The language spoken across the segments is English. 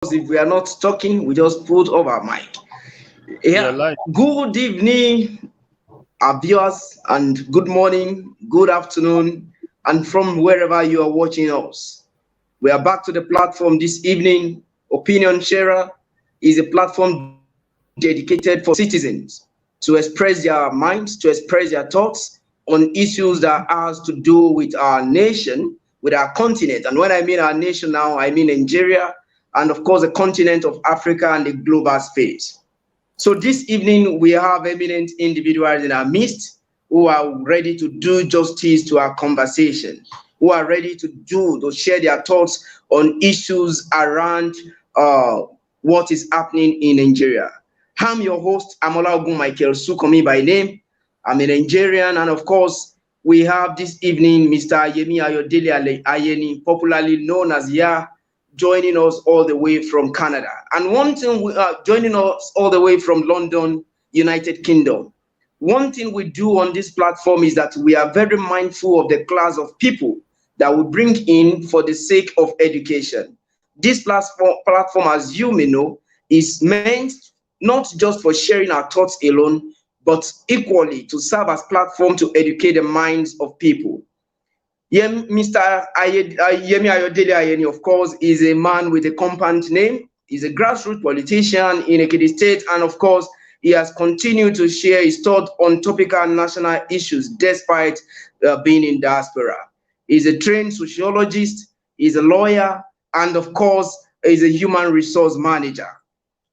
if we are not talking, we just put off our mic. You're Yeah. live. Good evening, our viewers, and good morning, good afternoon, and from wherever you are watching us. We are back to the platform this evening. Opinion Sharer is a platform dedicated for citizens to express their minds, to express their thoughts on issues that has to do with our nation, with our continent. And when I mean our nation now, I mean Nigeria, and of course the continent of Africa and the global space. So this evening, we have eminent individuals in our midst who are ready to do justice to our conversation, who are ready to share their thoughts on issues around uh, what is happening in Nigeria. I'm your host, Amola Ogun Michael Sukomi by name. I'm a Nigerian, and of course, we have this evening Mr. Yemi Ayodele Ayeni, popularly known as Ya, joining us all the way from Canada. And one thing we are joining us all the way from London, United Kingdom. One thing we do on this platform is that we are very mindful of the class of people that we bring in for the sake of education. This platform, as you may know, is meant not just for sharing our thoughts alone, but equally to serve as platform to educate the minds of people. Mr. Yemi Ayodele Ayeni, of course, is a man with a compound name. He's a grassroots politician in Ekiti State, and of course, he has continued to share his thoughts on topical national issues despite being in diaspora. He's a trained sociologist, he's a lawyer, and of course, he's a human resource manager.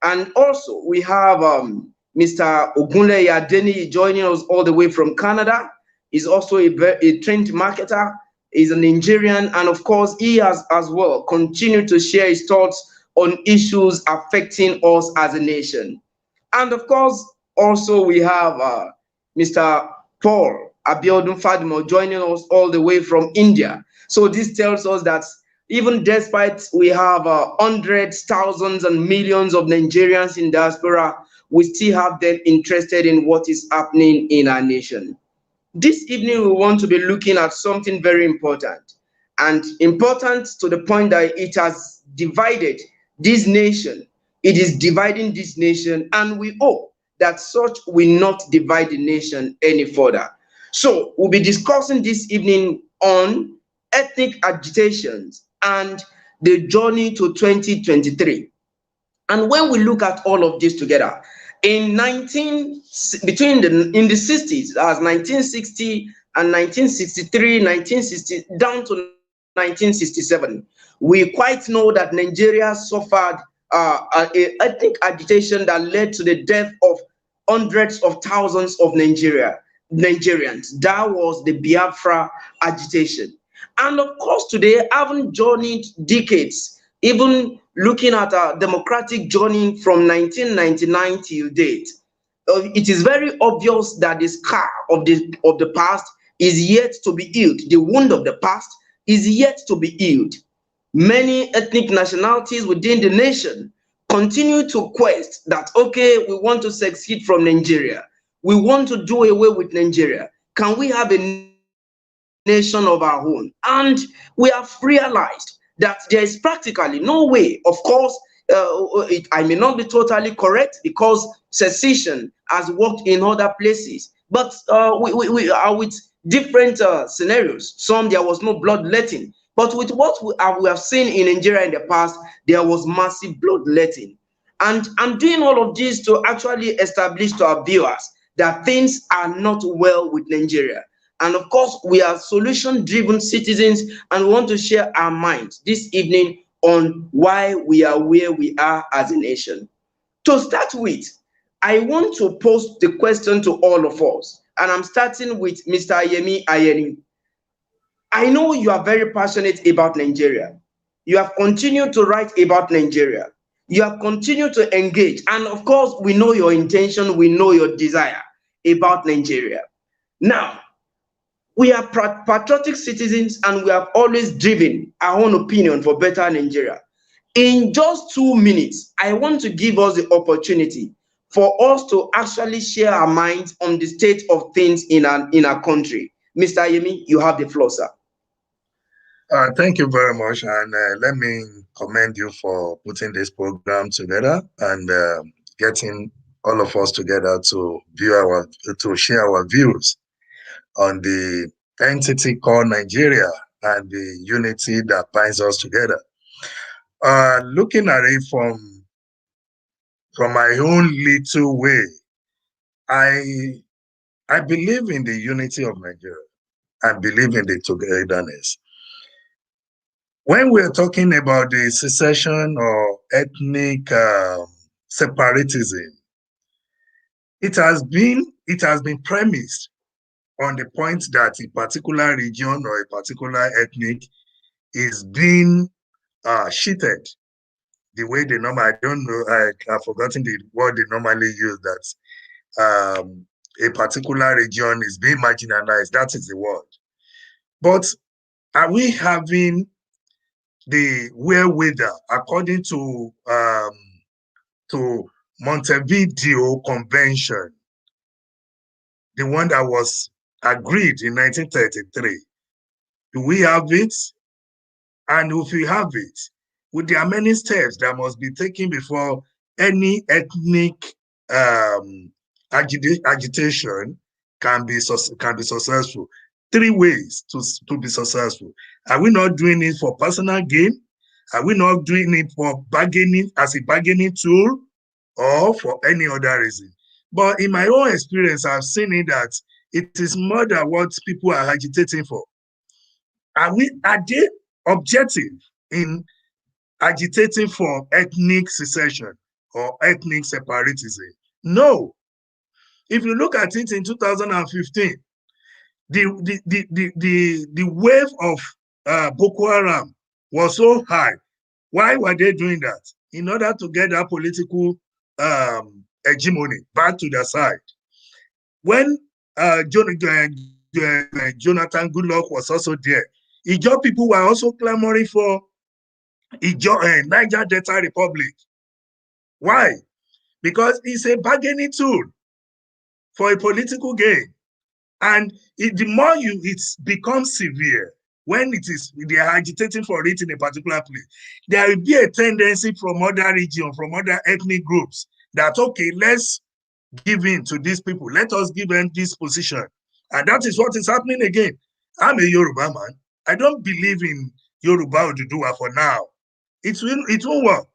And also, we have Mr. Ogunle Adeni joining us all the way from Canada. He's also a trained marketer. He's a Nigerian, and of course, he has as well continued to share his thoughts on issues affecting us as a nation. And of course, also we have Mr. Paul Abiodun Fadimo joining us all the way from India. So this tells us that even despite we have hundreds, thousands, and millions of Nigerians in diaspora, we still have them interested in what is happening in our nation. This evening, we want to be looking at something very important, and important to the point that it has divided this nation. It is dividing this nation, and we hope that such will not divide the nation any further. So, we'll be discussing this evening on ethnic agitations and the journey to 2023. And when we look at all of this together, in 19 between the in the 60s, as 1960 and 1963, 1960 down to 1967, we quite know that Nigeria suffered a ethnic agitation that led to the death of hundreds of thousands of Nigerians. That was the Biafra agitation. And of course, today, having journeyed decades, even looking at our democratic journey from 1999 till date, it is very obvious that the scar of the past is yet to be healed. The wound of the past is yet to be healed. Many ethnic nationalities within the nation continue to quest that, okay, we want to succeed from Nigeria. We want to do away with Nigeria. Can we have a nation of our own? And we have realized that there is practically no way. Of course, I may not be totally correct because secession has worked in other places, but we are with different scenarios. Some there was no bloodletting, but with what we have seen in Nigeria in the past, there was massive bloodletting. And I'm doing all of this to actually establish to our viewers that things are not well with Nigeria. And of course, we are solution driven citizens and we want to share our minds this evening on why we are where we are as a nation. To start with, I want to pose the question to all of us, and I'm starting with Mr. Yemi Ayeni. I know you are very passionate about Nigeria. You have continued to write about Nigeria. You have continued to engage. And of course, we know your intention, we know your desire about Nigeria. Now, we are patriotic citizens and we have always driven our own opinion for better Nigeria. In just 2 minutes, I want to give us the opportunity for us to actually share our minds on the state of things in our country. Mr. Yemi, you have the floor, sir. Thank you very much, and let me commend you for putting this program together and getting all of us together to share our views on the entity called Nigeria and the unity that binds us together. Looking at it from my own little way, I I believe in the unity of Nigeria. I believe in the togetherness. When we're talking about the secession or ethnic separatism, it has been premised on the point that a particular region or a particular ethnic is being cheated the way they normally, I don't know, I've forgotten the word they normally use, that a particular region is being marginalized. That is the word. But are we having the wherewithal, according to Montevideo Convention, the one that was agreed in 1933? Do we have it? And if we have it, there are many steps that must be taken before any ethnic um, agitation can be successful. Three ways to be successful. Are we not doing it for personal gain? Are we not doing it for bargaining as a bargaining tool or for any other reason? But in my own experience, I've seen it that it is more than what people are agitating for. Are they objective in agitating for ethnic secession or ethnic separatism? No. If you look at it in 2015, the wave of Boko Haram was so high. Why were they doing that? In order to get that political hegemony back to their side. When Jonathan Goodluck was also there, Ijaw people were also clamoring for Niger Delta Republic. Why? Because it's a bargaining tool for a political gain. And the more it becomes severe, when they are agitating for it in a particular place, there will be a tendency from other regions, from other ethnic groups, that, okay, let's give in to these people. Let us give them this position. And that is what is happening again. I'm a Yoruba man. I don't believe in Yoruba Oduduwa for now. It won't work.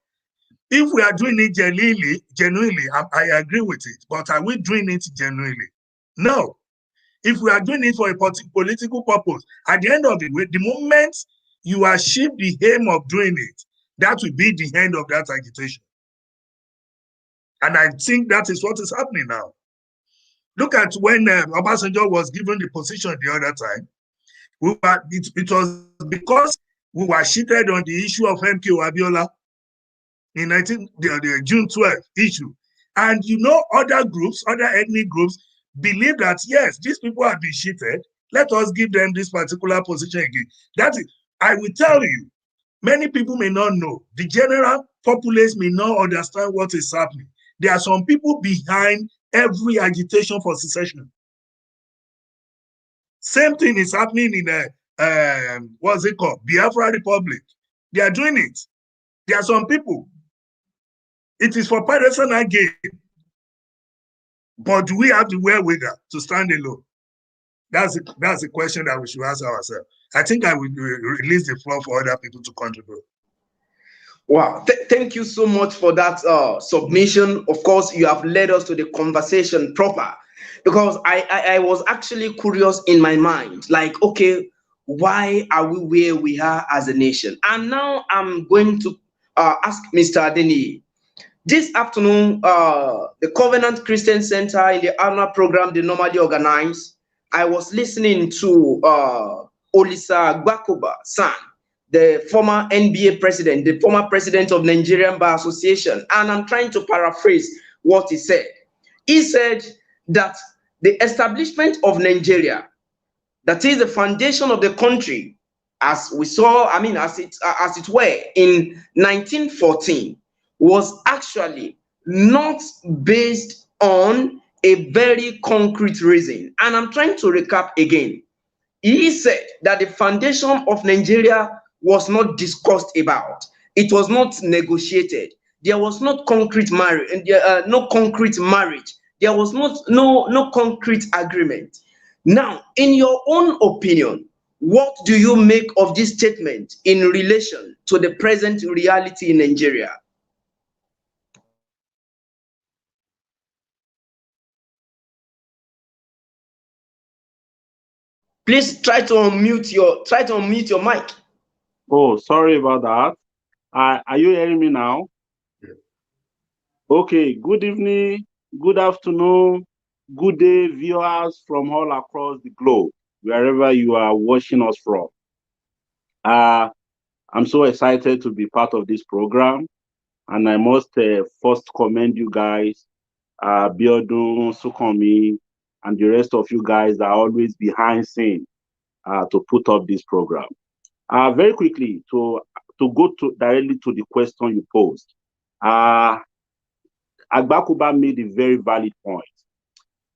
If we are doing it genuinely, I agree with it. But are we doing it genuinely? No. If we are doing it for a political purpose, at the end of the way, the moment you achieve the aim of doing it, that will be the end of that agitation. And I think that is what is happening now. Look at when Obasanjo was given the position the other time. It was because we were cheated on the issue of MK Abiola in the June 12th issue. And other groups, other ethnic groups, believe that, yes, these people have been cheated. Let us give them this particular position again. That is, I will tell you, many people may not know. The general populace may not understand what is happening. There are some people behind every agitation for secession. Same thing is happening in what's it called? Biafra Republic. They are doing it. There are some people. It is for personal gain. But do we have the wherewithal to stand alone? That's the question that we should ask ourselves. I think I will release the floor for other people to contribute. Wow, thank you so much for that submission. Of course, you have led us to the conversation proper, because I was actually curious in my mind, like, okay, why are we where we are as a nation? And now I'm going to ask Mr. Adeni. This afternoon, the Covenant Christian Center in the annual program they normally organize, I was listening to Olisa Gbakoba San, the former NBA president, the former president of Nigerian Bar Association, and I'm trying to paraphrase what he said. He said that the establishment of Nigeria, that is the foundation of the country, as we saw, as it were in 1914, was actually not based on a very concrete reason. And I'm trying to recap again. He said that the foundation of Nigeria was not discussed about. It was not negotiated. There was not concrete marriage, no concrete marriage. There was not no concrete agreement. Now, in your own opinion, what do you make of this statement in relation to the present reality in Nigeria? Please try to unmute your mic. Oh, sorry about that. Are you hearing me now? Yeah. Okay, good evening, good afternoon, good day, viewers from all across the globe, wherever you are watching us from. I'm so excited to be part of this program, and I must first commend you guys, Biodun, Sukomi, and the rest of you guys that are always behind scene to put up this program. Very quickly, to go directly to the question you posed, Agbakuba made a very valid point.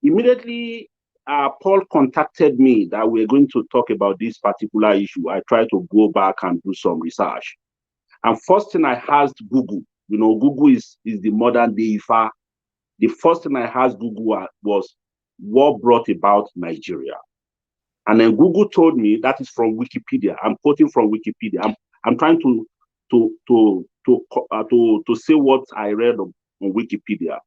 Immediately, Paul contacted me that we're going to talk about this particular issue. I tried to go back and do some research. And first thing I asked Google, Google is the modern day IFA. The first thing I asked Google was, what brought about Nigeria? And then Google told me, that is from Wikipedia. I'm quoting from Wikipedia. I'm trying to say what I read on Wikipedia.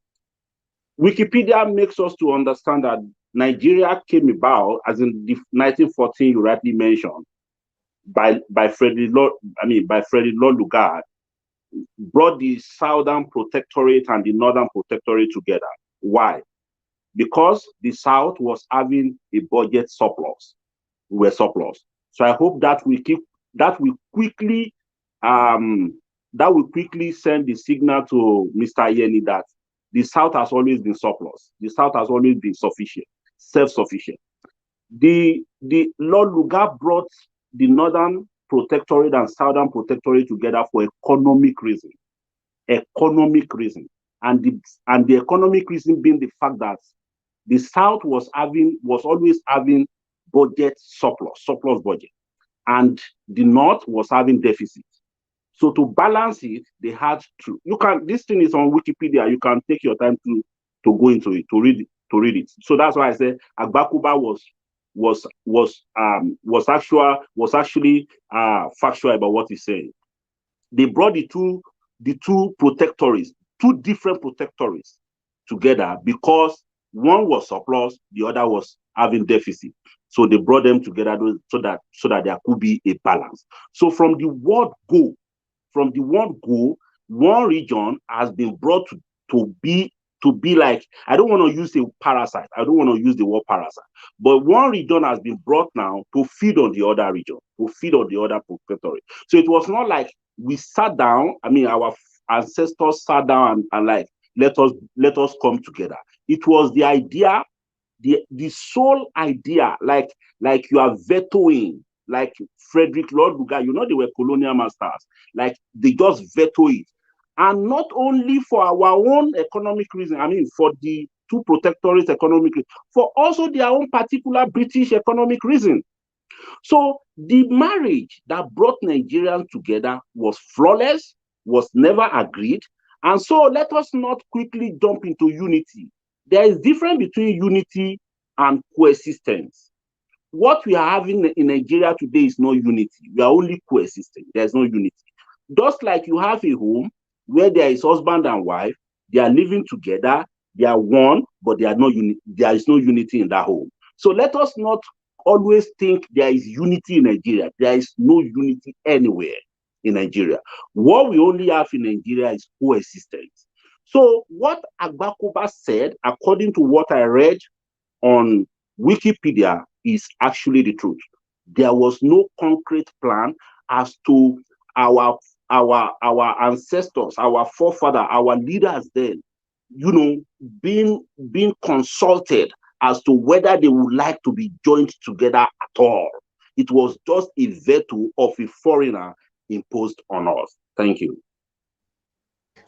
Wikipedia makes us to understand that Nigeria came about, as in the 1914 you rightly mentioned, by Frederick Law Lugard, brought the Southern Protectorate and the Northern Protectorate together. Why? Because the South was having a budget surplus. We were surplus. So I hope that we quickly send the signal to Mr. Yeni that the South has always been surplus. The South has always been sufficient, self-sufficient. The Lord Lugard brought the Northern Protectorate and Southern Protectorate together for economic reason. Economic reason. And the economic reason being the fact that the South was always having budget surplus budget, and the North was having deficit. So to balance it, they had to. This thing is on Wikipedia. You can take your time to go into it, to read it. So that's why I said Agbakuba was actually factual about what he's saying. They brought the two protectorates, two different protectorates together because one was surplus, the other was having deficit. So they brought them together so that there could be a balance. So from the word go, one region has been brought to be like, I don't want to use the parasite. I don't want to use the word parasite. But one region has been brought now to feed on the other region, to feed on the other protectorate. So it was not like we sat down, our ancestors sat down and like, let us come together. It was the idea, the sole idea, like you are vetoing, like Frederick Lord Lugard, they were colonial masters, like they just veto it. And not only for our own economic reason, for the two protectorates economic reason, for also their own particular British economic reason. So the marriage that brought Nigerians together was flawless, was never agreed. And so let us not quickly jump into unity. There is difference between unity and coexistence. What we are having in Nigeria today is not unity. We are only coexisting. There's no unity. Just like you have a home where there is husband and wife, they are living together, they are one, but there is no unity in that home. So let us not always think there is unity in Nigeria. There is no unity anywhere in Nigeria. What we only have in Nigeria is coexistence. So what Agbakuba said, according to what I read on Wikipedia, is actually the truth. There was no concrete plan as to our ancestors, our forefathers, our leaders then, being consulted as to whether they would like to be joined together at all. It was just a veto of a foreigner imposed on us. Thank you.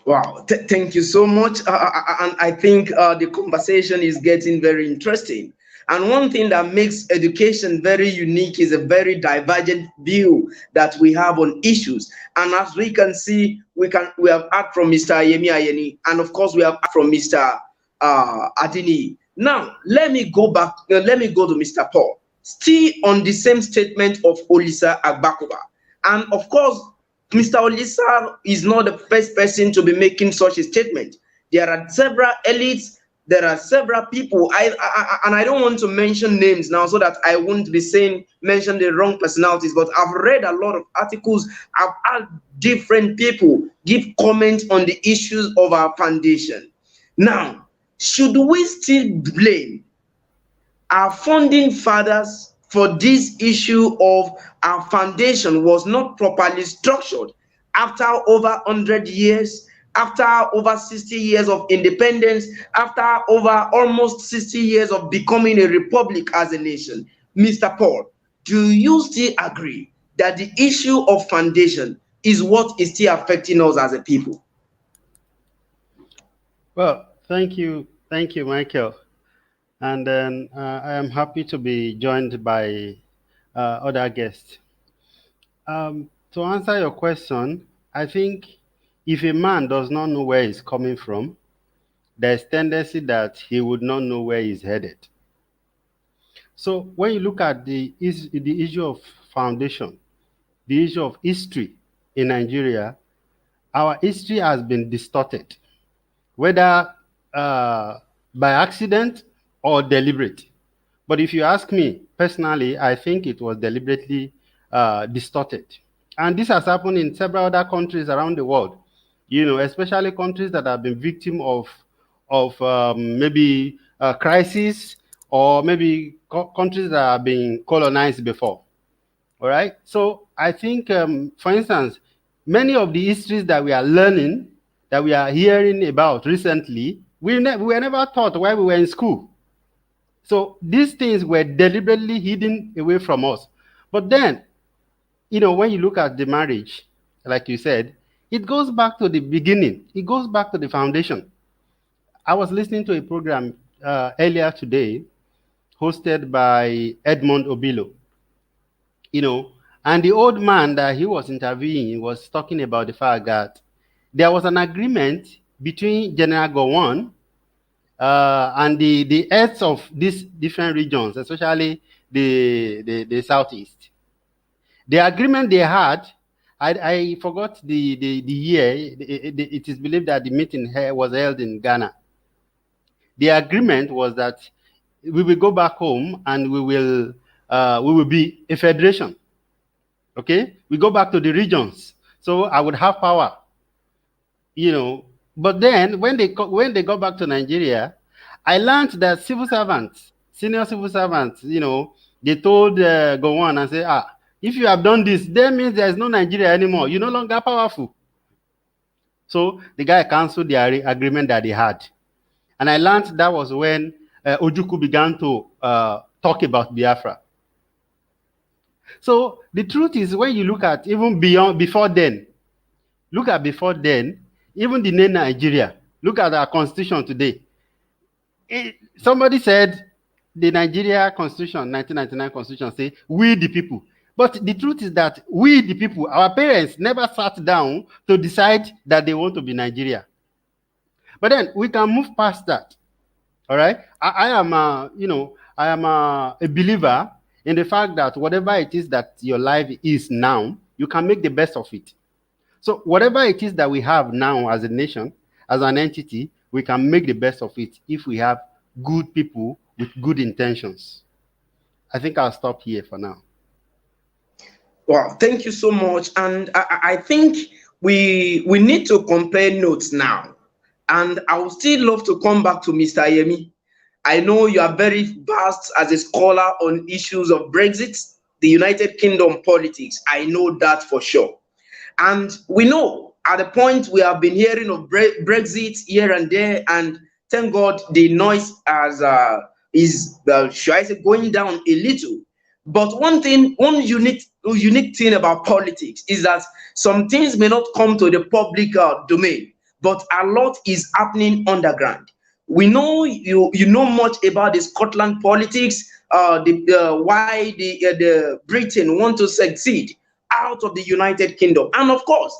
Wow, thank you so much. And I think the conversation is getting very interesting. And one thing that makes education very unique is a very divergent view that we have on issues. And as we can see, we have heard from Mr. Yemi Ayeni, and of course we have heard from Mr. Adini. Now let me go back. Let me go to Mr. Paul. Still on the same statement of Olisa Agbakoba, and of course, Mr. Olisa is not the first person to be making such a statement. There are several elites. There are several people. And I don't want to mention names now so that I won't be saying mention the wrong personalities. But I've read a lot of articles. I've had different people give comments on the issues of our foundation. Now, should we still blame our funding fathers for this issue of our foundation was not properly structured after over 100 years, after over 60 years of independence, after over almost 60 years of becoming a republic as a nation? Mr. Paul, do you still agree that the issue of foundation is what is still affecting us as a people? Well, thank you, Michael. And then I am happy to be joined by other guests. To answer your question, I think if a man does not know where he's coming from, there's tendency that he would not know where he's headed. So when you look at the issue of foundation, the issue of history in Nigeria, our history has been distorted, whether by accident or deliberate. But if you ask me personally, I think it was deliberately distorted. And this has happened in several other countries around the world, especially countries that have been victim of maybe crisis, or maybe countries that have been colonized before. All right. So I think, for instance, many of the histories that we are learning, that we are hearing about recently, we were never taught while we were in school. So these things were deliberately hidden away from us. But then, when you look at the marriage, like you said, it goes back to the beginning. It goes back to the foundation. I was listening to a program earlier today, hosted by Edmond Obilo, and the old man that he was interviewing was talking about the fact that there was an agreement between General Gowon and the heads of these different regions, especially the southeast. The agreement they had, I forgot the year. It is believed that the meeting was held in Ghana. The agreement was that we will go back home and we will be a federation. Okay, we go back to the regions, so I would have power. But then when they got back to Nigeria, I learned that senior civil servants, they told Gowon and say, if you have done this, that means there is no Nigeria anymore. You're no longer powerful. So the guy canceled the agreement that they had. And I learned that was when Ojukwu began to talk about Biafra. So the truth is, when you look at even before then, even the name Nigeria, look at our constitution today. Somebody said the Nigeria constitution, 1999 constitution, say, we the people. But the truth is that we the people, our parents never sat down to decide that they want to be Nigeria. But then we can move past that. All right. I am a believer in the fact that whatever it is that your life is now, you can make the best of it. So whatever it is that we have now as a nation, as an entity, we can make the best of it if we have good people with good intentions. I think I'll stop here for now. Well, thank you so much. And I think we need to compare notes now. And I would still love to come back to Mr. Yemi. I know you are very vast as a scholar on issues of Brexit, the United Kingdom politics. I know that for sure. And we know at the point we have been hearing of Brexit here and there, and thank God the noise is should I say, going down a little. But one unique thing about politics is that some things may not come to the public domain, but a lot is happening underground. We know you know much about the Scotland politics, why the Britain want to succeed out of the United Kingdom, and of course,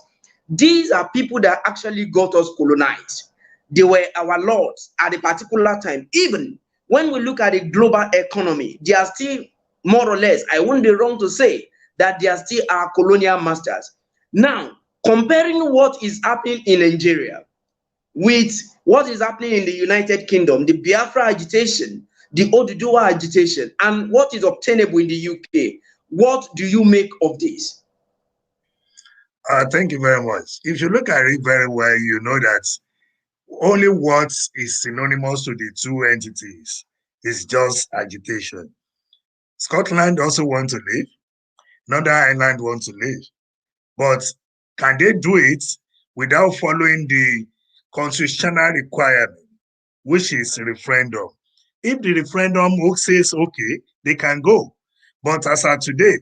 these are people that actually got us colonized. They were our lords at a particular time. Even when we look at the global economy, they are still more or less. I wouldn't be wrong to say that they are still our colonial masters. Now, comparing what is happening in Nigeria with what is happening in the United Kingdom, the Biafra agitation, the Oduduwa agitation, and what is obtainable in the UK, what do you make of this? Thank you very much. If you look at it very well, you know that only what is synonymous to the two entities is just agitation. Scotland also want to leave. Northern Ireland want to leave. But can they do it without following the constitutional requirement, which is referendum? If the referendum says okay, they can go. But as of today,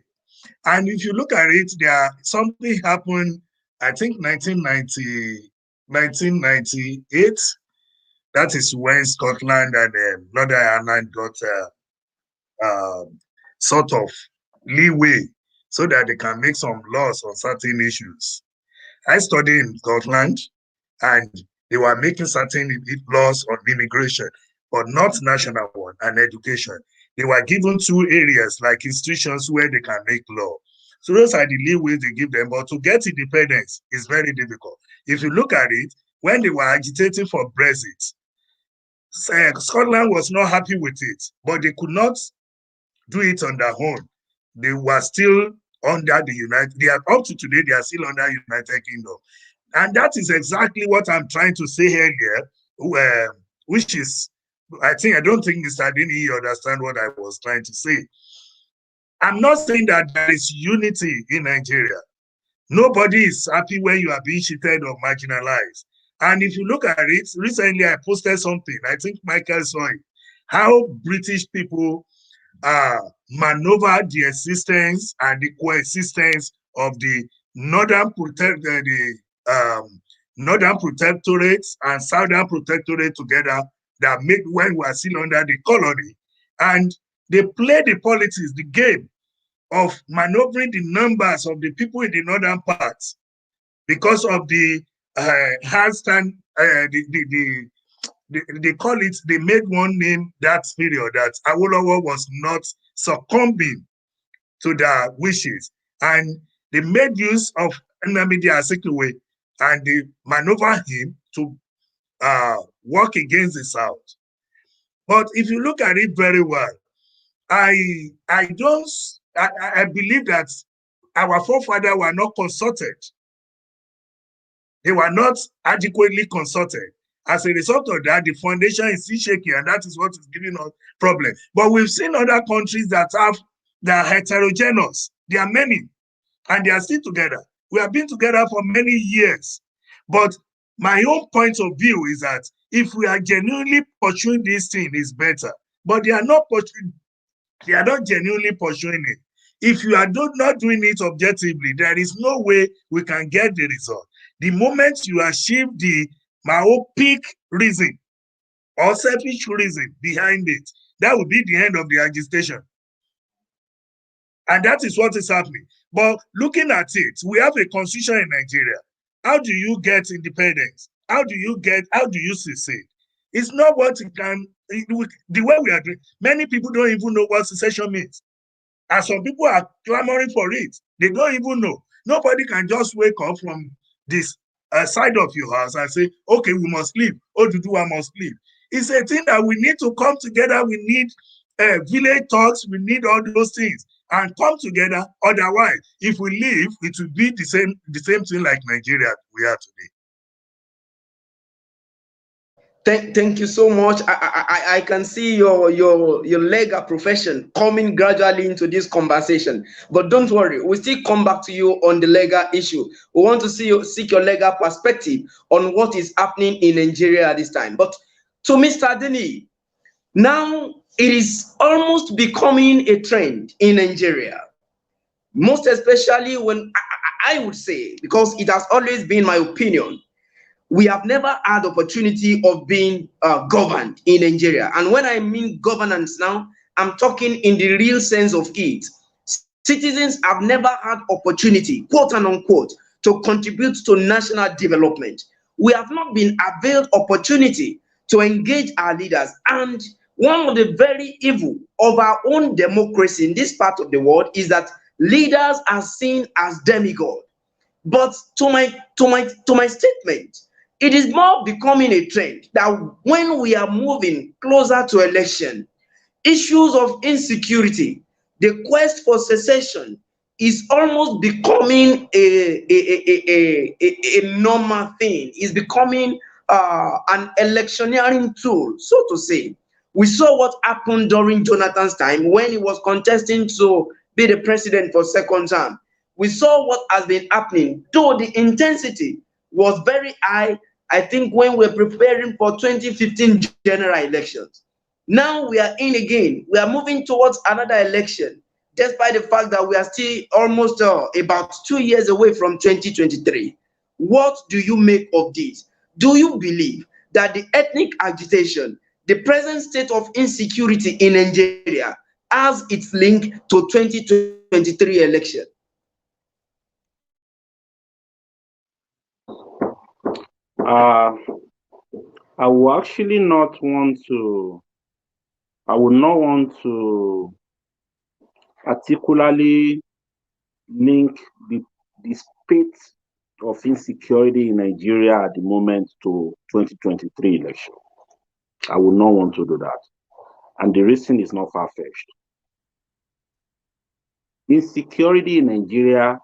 and if you look at it, something happened, I think 1998. That is when Scotland and Northern Ireland got sort of leeway so that they can make some laws on certain issues. I studied in Scotland, and they were making certain laws on immigration, but not national one, and education. They were given two areas like institutions where they can make law. So those are the leeways they give them, but to get independence is very difficult. If you look at it, when they were agitating for Brexit, Scotland was not happy with it, but they could not do it on their own. They were still under the United, they are up to today, they are still under United Kingdom. And that is exactly what I'm trying to say earlier, which is, I don't think Mr. Dini understand what I was trying to say. I'm not saying that there is unity in Nigeria. Nobody is happy when you are being cheated or marginalized. And if you look at it, recently I posted something, I think Michael saw it, how British people maneuver the existence and the coexistence of the Northern Protectorate and Southern Protectorate together, that made when we are still under the colony. And they play the politics, the game of maneuvering the numbers of the people in the northern parts because of the handstand, they call it, they made one name that period, that Awolowo was not succumbing to their wishes. And they made use of Nnamdi Azikiwe, and they maneuvered him to work against the South. But if you look at it very well, I believe that our forefathers were not consulted. They were not adequately consulted. As a result of that, the foundation is still shaky, and that is what is giving us problems. But we've seen other countries that are heterogeneous. There are many, and they are still together. We have been together for many years. But my own point of view is that if we are genuinely pursuing this thing, is better. But they are not genuinely pursuing it. If you are not doing it objectively, there is no way we can get the result. The moment you achieve the myopic reason or selfish reason behind it, that will be the end of the agitation. And that is what is happening. But looking at it, we have a constitution in Nigeria. How do you get independence? How do you secede? It's not what it can, the way we are doing. Many people don't even know what secession means. And some people are clamoring for it. They don't even know. Nobody can just wake up from this side of your house and say, okay, we must leave. Oduduwa must leave. It's a thing that we need to come together. We need village talks. We need all those things and come together. Otherwise, if we leave, it will be the same thing like Nigeria we are today. Thank you so much. I can see your legal profession coming gradually into this conversation. But don't worry, we'll still come back to you on the legal issue. We want to seek your legal perspective on what is happening in Nigeria at this time. But to Mr. Dini, now it is almost becoming a trend in Nigeria. Most especially when I would say, because it has always been my opinion, we have never had opportunity of being governed in Nigeria. And when I mean governance now, I'm talking in the real sense of it. Citizens have never had opportunity, quote and unquote, to contribute to national development. We have not been availed opportunity to engage our leaders. And one of the very evil of our own democracy in this part of the world is that leaders are seen as demigod. But to my statement, it is more becoming a trend that when we are moving closer to election, issues of insecurity, the quest for secession is almost becoming a normal thing. It's becoming an electioneering tool, so to say. We saw what happened during Jonathan's time when he was contesting to be the president for second term. We saw what has been happening, though the intensity was very high, I think, when we're preparing for 2015 general elections. Now we are in again. We are moving towards another election, despite the fact that we are still almost about 2 years away from 2023. What do you make of this? Do you believe that the ethnic agitation, the present state of insecurity in Nigeria, has its link to 2023 election? Uh, I will actually not want to. I would not want to particularly link the state of insecurity in Nigeria at the moment to 2023 election. I would not want to do that. And the reason is not far-fetched. Insecurity in Nigeria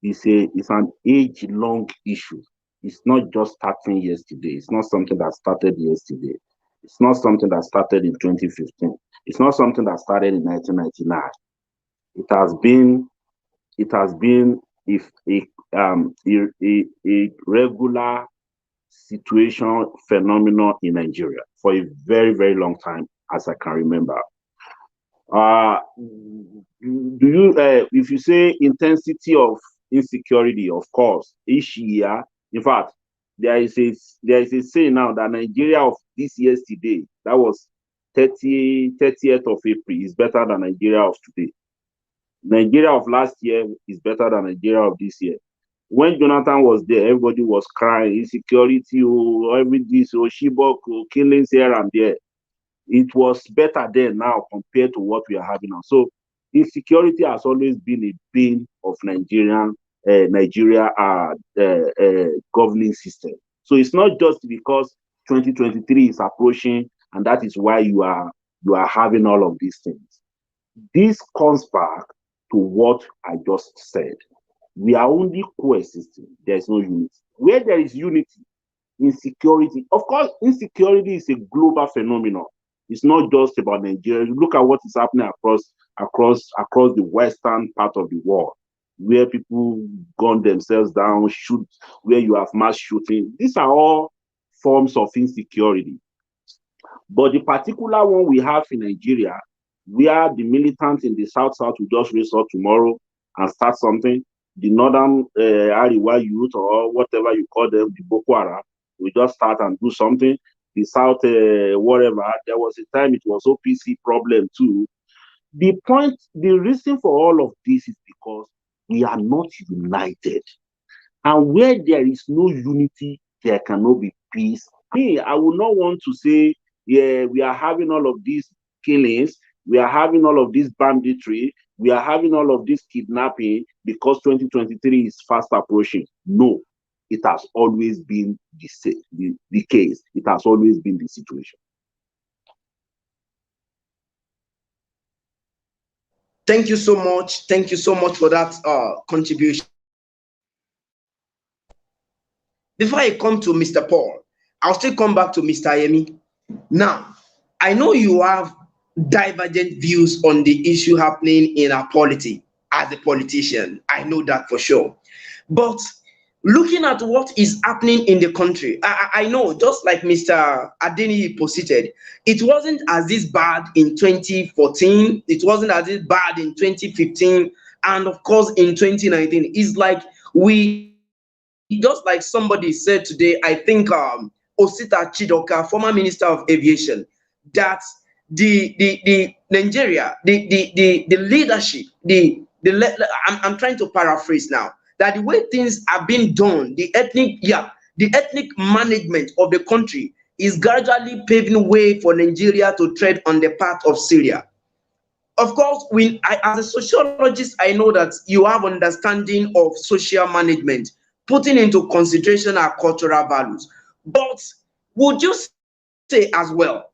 is an age-long issue. It's not just starting yesterday. It's not something that started yesterday. It's not something that started in 2015. It's not something that started in 1999. It has been if a regular situation phenomenon in Nigeria for a very, very long time, as I can remember. If you say intensity of insecurity, of course, each year, in fact, there is a saying now that Nigeria of this yesterday, that was 30th of April, is better than Nigeria of today. Nigeria of last year is better than Nigeria of this year. When Jonathan was there, everybody was crying, insecurity, oh, every this, oh, Shibok, oh, killings here and there. It was better then now compared to what we are having now. So insecurity has always been a bane of Nigeria governing system. So it's not just because 2023 is approaching and that is why you are having all of these things. This comes back to what I just said. We are only coexisting. There is no unity. Where there is unity, insecurity. Of course, insecurity is a global phenomenon. It's not just about Nigeria. You look at what is happening across the western part of the world, where people gun themselves down, shoot, where you have mass shooting. These are all forms of insecurity. But the particular one we have in Nigeria, where the militants in the south will just raise up tomorrow and start something, the northern Ariwa youth or whatever you call them, the Boko Haram, we just start and do something. The south, whatever, there was a time it was OPC problem too. The reason for all of this is because we are not united. And where there is no unity, there cannot be peace. I would not want to say, yeah, we are having all of these killings, we are having all of this banditry, we are having all of this kidnapping because 2023 is fast approaching. No, it has always been the case. It has always been the situation. Thank you so much. Thank you so much for that contribution. Before I come to Mr. Paul, I'll still come back to Mr. Yemi. Now, I know you have divergent views on the issue happening in our polity as a politician. I know that for sure. But looking at what is happening in the country, I know, just like Mr. Adeni posited, it wasn't as this bad in 2014, it wasn't as this bad in 2015, and of course in 2019. It's like we just like somebody said today, I think Osita Chidoka, former Minister of Aviation, that the Nigeria, the leadership, I'm trying to paraphrase now, that the way things are being done, the ethnic management of the country is gradually paving way for Nigeria to tread on the path of Syria. Of course, as a sociologist, I know that you have understanding of social management, putting into consideration our cultural values. But would you say as well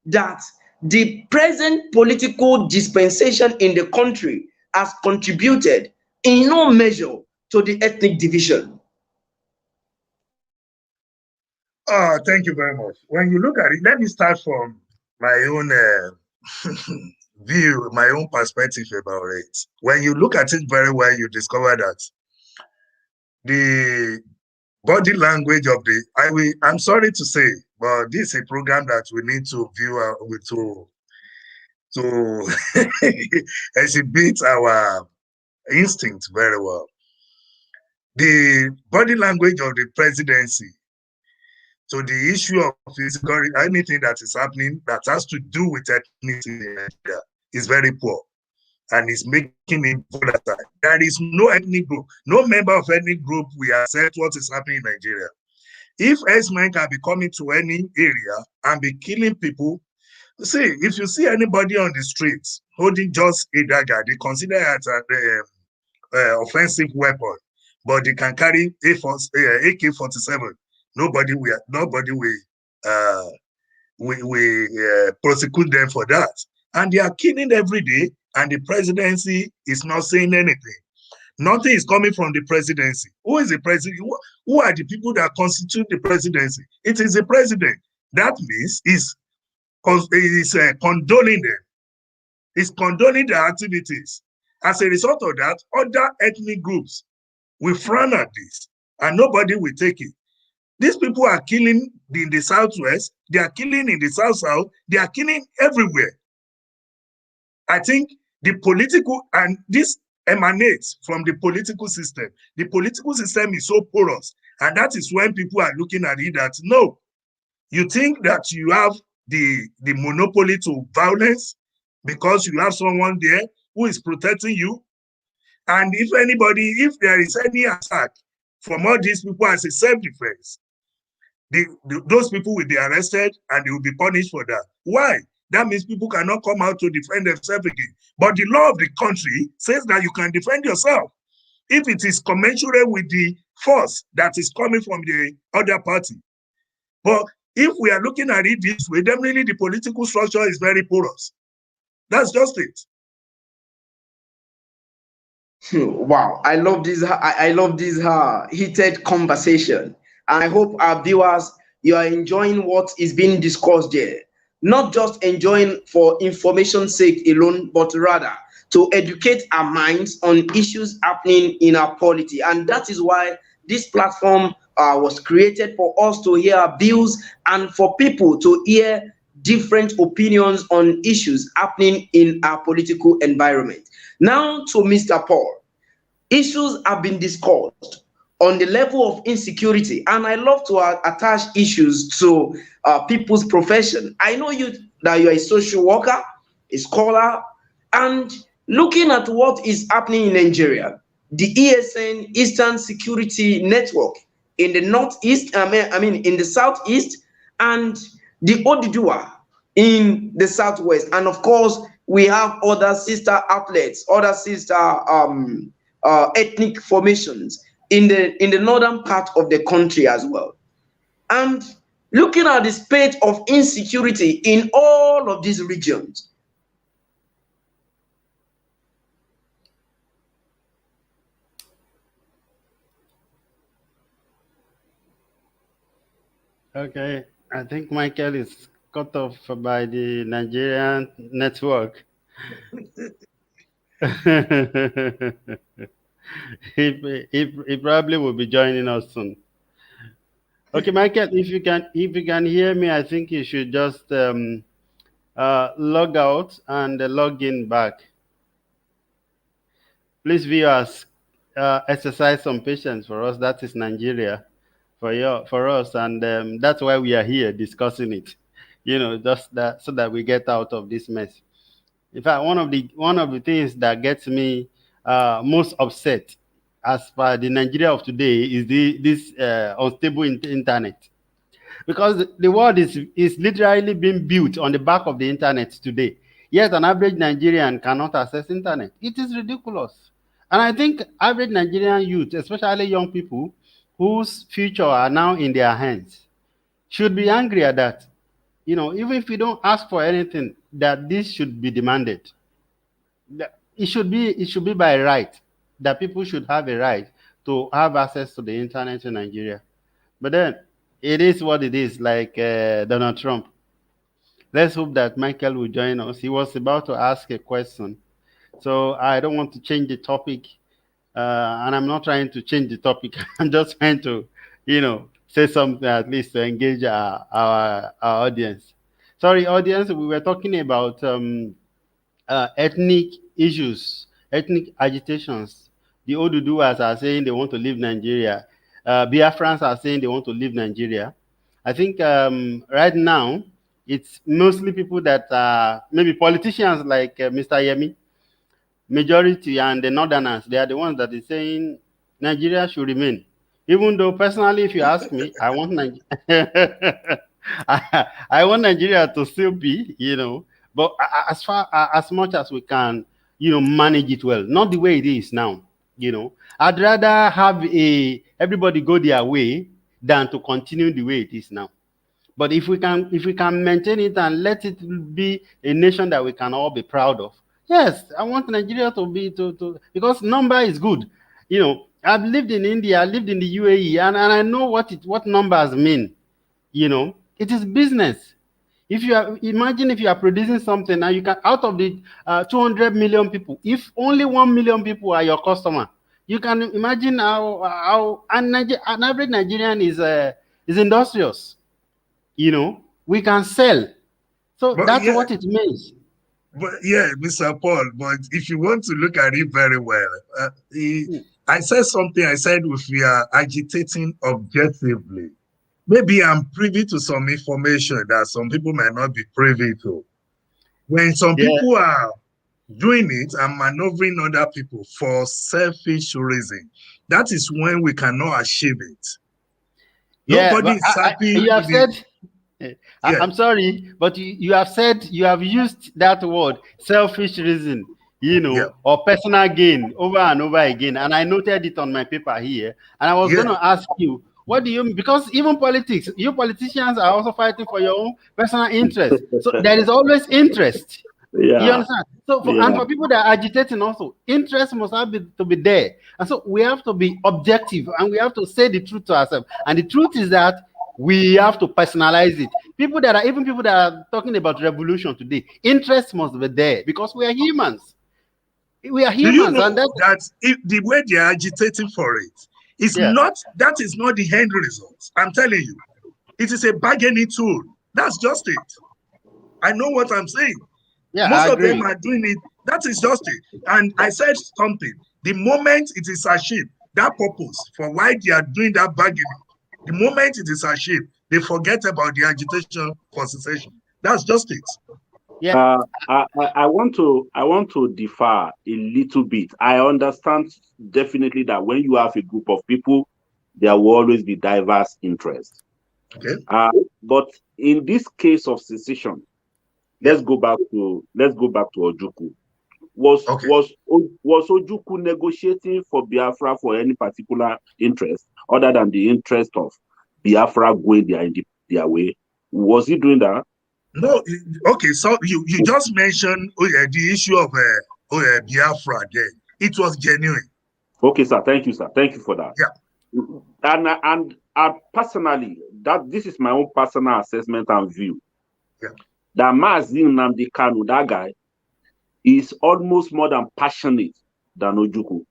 that the present political dispensation in the country has contributed in no measure to the ethnic division? Thank you very much. When you look at it, let me start from my own view, my own perspective about it. When you look at it very well, you discover that the body language of I'm sorry to say, but this is a program that we need to view to exhibit our instinct very well. The body language of the presidency to the issue of physical, anything that is happening that has to do with ethnicity in Nigeria is very poor and is making it volatile. There is no ethnic group, no member of ethnic group will accept what is happening in Nigeria. If S-men can be coming to any area and be killing people, see, if you see anybody on the streets holding just a dagger, they consider it an offensive weapon, but they can carry AK-47. Nobody will prosecute them for that. And they are killing every day, and the presidency is not saying anything. Nothing is coming from the presidency. Who is the president? Who are the people that constitute the presidency? It is the president. That means he's condoning them. He's condoning their activities. As a result of that, other ethnic groups will frown at this, and nobody will take it. These people are killing in the southwest, they are killing in the south-south, they are killing everywhere. I think the political, and this emanates from the political system. The political system is so porous, and that is when people are looking at it that, no, you think that you have the monopoly to violence because you have someone there who is protecting you. And if there is any attack from all these people as a self-defense, those people will be arrested and they will be punished for that. Why? That means people cannot come out to defend themselves again. But the law of the country says that you can defend yourself if it is commensurate with the force that is coming from the other party. But if we are looking at it this way, then really the political structure is very porous. That's just it. Wow, I love this. I love this heated conversation, and I hope our viewers, you are enjoying what is being discussed here. Not just enjoying for information's sake alone, but rather to educate our minds on issues happening in our polity, and that is why this platform was created, for us to hear views and for people to hear different opinions on issues happening in our political environment. Now to Mr. Paul. Issues have been discussed on the level of insecurity, and I love to attach issues to people's profession. I know that you are a social worker, a scholar, and looking at what is happening in Nigeria, the ESN, Eastern Security Network, in the northeast, in the southeast, and the Odudua in the southwest, and of course we have other sister outlets, other sister ethnic formations in the northern part of the country as well. And looking at the state of insecurity in all of these regions, Okay, I think Michael is cut off by the Nigerian network. he probably will be joining us soon. Okay, Michael, if you can hear me, I think you should just log out and log in back. Please, viewers, exercise some patience for us. That is Nigeria for us, and that's why we are here discussing it. Just that so that we get out of this mess. In fact, one of the things that gets me most upset as per the Nigeria of today is this unstable internet, because the world is literally being built on the back of the internet today. Yet an average Nigerian cannot access internet. It is ridiculous. And I think average Nigerian youth, especially young people whose future are now in their hands, should be angry at that. Even if you don't ask for anything, that this should be demanded. It should be by right that people should have a right to have access to the internet in Nigeria. But then it is what it is, like Donald Trump. Let's hope that Michael will join us. He was about to ask a question. So I don't want to change the topic. And I'm not trying to change the topic. I'm just trying to, say something at least to engage our audience. Sorry, audience, we were talking about ethnic issues, ethnic agitations. The Oduduwas are saying they want to leave Nigeria. Biafrans are saying they want to leave Nigeria. I think right now it's mostly people that are maybe politicians like Mr. Yemi, majority, and the Northerners. They are the ones that is saying Nigeria should remain. Even though personally, if you ask me, I want Nigeria. I want Nigeria to still be, but as much as we can, manage it well, not the way it is now. I'd rather have everybody go their way than to continue the way it is now. But if we can maintain it and let it be a nation that we can all be proud of, yes, I want Nigeria to be to because number is good. I've lived in India, I lived in the UAE, and I know what numbers mean. It is business. If you are imagine if you are producing something and you can out of the 200 million people, if only 1 million people are your customer, you can imagine how an average Nigerian is industrious. We can sell. So But that's yeah, what it means. but yeah, Mr. Paul, but if you want to look at it very well, I said something, I said if we are agitating objectively, maybe I'm privy to some information that some people might not be privy to. When some Yeah, people are doing it and maneuvering other people for selfish reason, that is when we cannot achieve it. yeah, Nobody but is happy you have with it. said, Yeah, I'm sorry, but you have used that word, selfish reason, yeah, or personal gain over and over again. And I noted it on my paper here. And I was going yeah, to ask you, what do you mean? Because even politics, you politicians are also fighting for your own personal interest. So there is always interest. You Yeah, understand? So yeah. for people that are agitating also, interest must to be there. And so we have to be objective and we have to say the truth to ourselves. And the truth is that we have to personalize it. People that are talking about revolution today, interest must be there because we are humans. We are do you humans, and know that that if the way they are agitating for it is yeah, not, that is not the end result? I'm telling you, it is a bargaining tool. That's just it. I know what I'm saying. yeah, I Most of them agree. are doing it. That is just it. And I said something. The moment it is achieved, that purpose for why they are doing that bargaining, the moment it is achieved, they forget about the agitation for secession. That's just it. Yeah, I want to differ a little bit. I understand definitely that when you have a group of people, there will always be diverse interests. Okay. But in this case of secession, Yeah. let's go back to Ojukwu. Was Okay. was was Ojukwu negotiating for Biafra for any particular interest other than the interest of Biafra going their way? Was he doing that? No. Okay. So you just mentioned the issue of Biafra. Then it was genuine. Okay, sir. Thank you, sir. Thank you for that. Yeah. And personally, that this is my own personal assessment and view. Yeah. That Mazi Nnamdi Kanu, that guy, is almost more than passionate than Ojukwu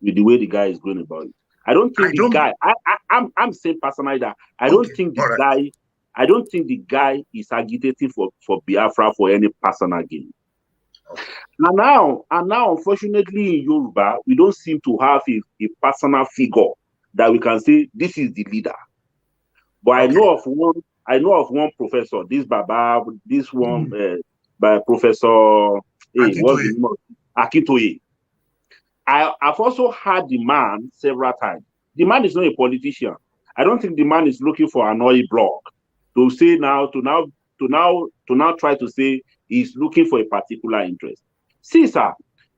with the way the guy is going about it. I don't think I the don't. guy. I'm saying personally that I Okay. don't think the All right. guy. I don't think the guy is agitating for Biafra for any personal gain. And now, unfortunately, in Yoruba, we don't seem to have a personal figure that we can say this is the leader. But Okay. I know of one professor, this Baba, this one by Professor what's the Akintoye. name of Akintoye. I've also heard the man several times. The man is not a politician. I don't think the man is looking for an oil block to say now to now try to say he's looking for a particular interest. See, sir,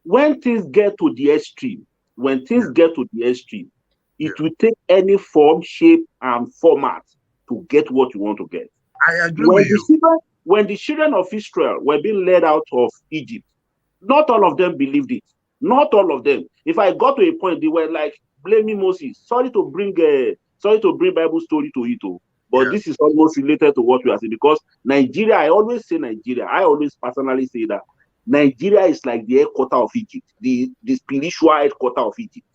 when things get to the extreme, when things Yeah. get to the extreme, Yeah. it will take any form, shape, and format to get what you want to get. I agree with you. When the children of Israel were being led out of Egypt, not all of them believed it. Not all of them. If I got to a point, they were like blaming Moses. Sorry to bring Bible story to it, but Yeah. this is almost related to what we are saying because Nigeria. I always say Nigeria. I always personally say that Nigeria is like the headquarter of Egypt, the spiritual headquarter of Egypt.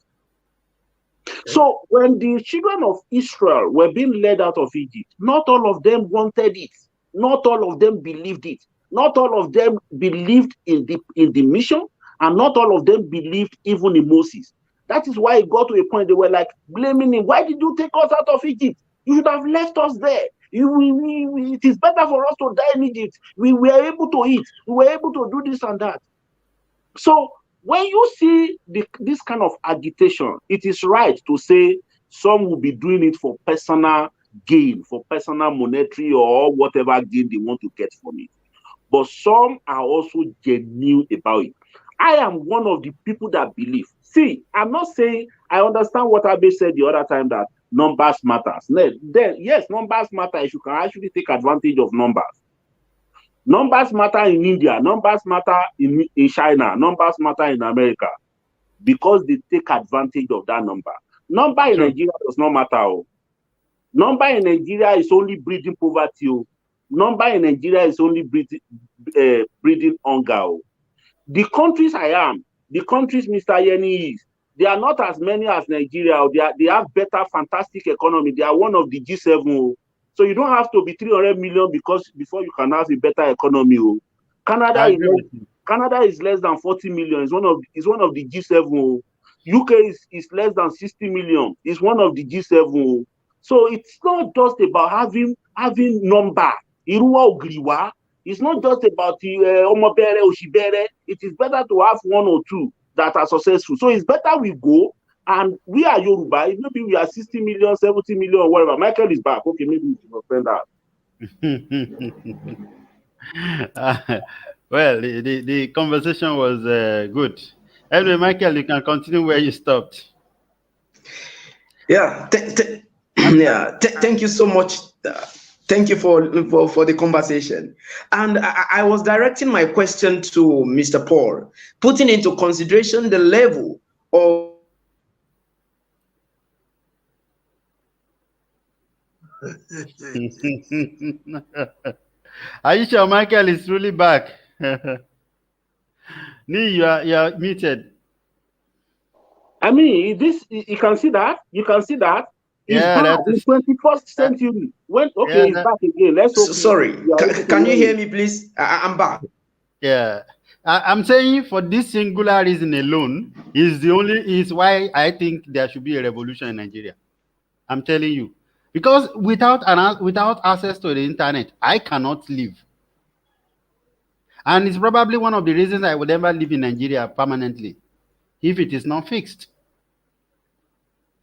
So when the children of Israel were being led out of Egypt, not all of them wanted it. Not all of them believed it. Not all of them believed in the mission, and not all of them believed even in Moses. That is why it got to a point they were like blaming him. Why did you take us out of Egypt? You should have left us there. It is better for us to die in Egypt. We were able to eat. We were able to do this and that. So when you see this kind of agitation, it is right to say some will be doing it for personal gain, for personal monetary or whatever gain they want to get from it. But some are also genuine about it. I am one of the people that believe. See, I'm not saying I understand what Abe said the other time that numbers matters. Then yes, numbers matter if you can actually take advantage of numbers. Numbers matter in India, numbers matter in China, numbers matter in America because they take advantage of that number. Number in Nigeria does not matter. Number in Nigeria is only breeding poverty. Number in Nigeria is only breeding hunger. The countries the countries Mr. Yeni is, they are not as many as Nigeria. They have better, fantastic economy. They are one of the G7. So you don't have to be 300 million before you can have a better economy. Canada is less than 40 million. It's one of the G7. UK is less than 60 million. It's one of the G7. So it's not just about having number. It's not just about Omobere, Oshibere. It is better to have one or two that are successful. So it's better we go and we are Yoruba. Maybe we are 60 million, 70 million, or whatever. Michael is back. Okay, maybe we should spend that. Well, the conversation was good. Anyway, Michael, you can continue where you stopped. Yeah, thank you so much. Thank you for the conversation. And I was directing my question to Mr. Paul, putting into consideration the level of Are you sure Michael is really back? Nee, you are muted. I mean, you can see that. You can see that. It's Yeah, hard that in is. 21st century. Yeah, He's back again. Let's hope. sorry, can you hear me, please? I'm back. yeah. I'm saying for this singular reason alone is why I think there should be a revolution in Nigeria. I'm telling you, because without access to the internet, I cannot live, and it's probably one of the reasons I would never live in Nigeria permanently if it is not fixed.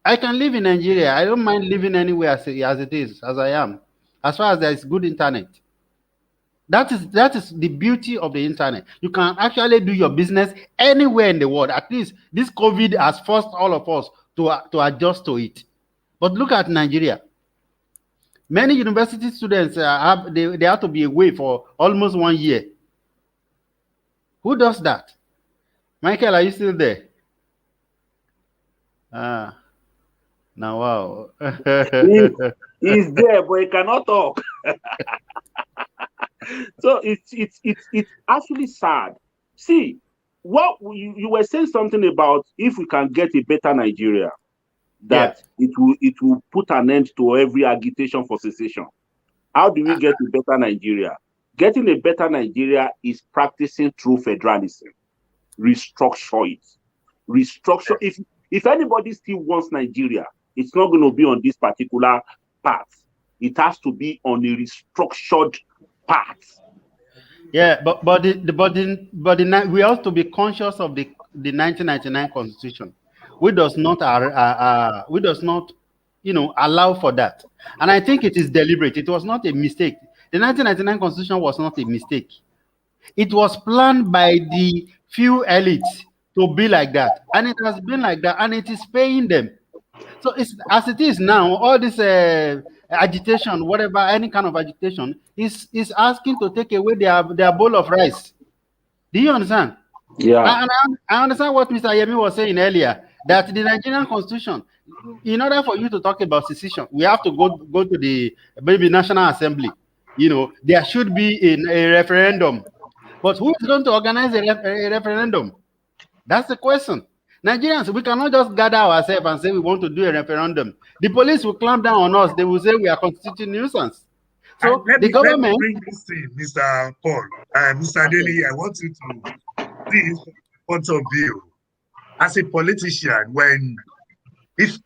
I can live in Nigeria. I don't mind living anywhere as it is, as I am, as far as there is good internet. That is the beauty of the internet. You can actually do your business anywhere in the world. At least this COVID has forced all of us to adjust to it. But look at Nigeria. Many university students they have to be away for almost 1 year. Who does that? Michael, are you still there? Ah, now wow. He's there, but he cannot talk. So it's actually sad. See, what you were saying something about if we can get a better Nigeria, Yeah. that it will put an end to every agitation for secession. How do we get a better Nigeria? Getting a better Nigeria is practicing true federalism. restructure it. Restructure. If anybody still wants Nigeria, it's not going to be on this particular path. It has to be on a restructured path. Yeah, we have to be conscious of the 1999 Constitution, which does not allow for that, and I think it is deliberate. It was not a mistake. The 1999 Constitution was not a mistake. It was planned by the few elites to be like that, and it has been like that, and it is paying them. So it's as it is now. All this agitation, whatever, any kind of agitation, is asking to take away their bowl of rice. Do you understand? Yeah. And I understand what Mr. Yemi was saying earlier, that the Nigerian Constitution, in order for you to talk about secession, we have to go to the maybe National Assembly. There should be a referendum. But who is going to organize a referendum? That's the question. Nigerians, we cannot just gather ourselves and say we want to do a referendum. The police will clamp down on us. They will say we are constituting nuisance. So the government. Let me bring this in, Mr. Paul, Mr. Daly. I want you to see his point of view as a politician. If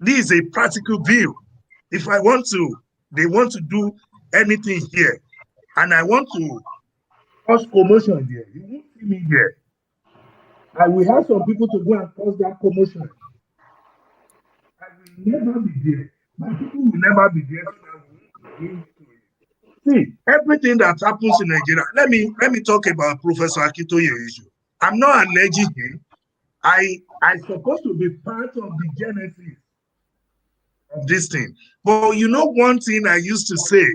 this is a practical view, if they want to do anything here, and I want to cause commotion there, you won't see me there. I will have some people to go and cause that commotion. I will never be there. My people will never be there. See, everything that happens in Nigeria. Let me talk about Professor Akintoye issue. I'm not alleging him. I supposed to be part of the genesis of this thing. But one thing I used to say,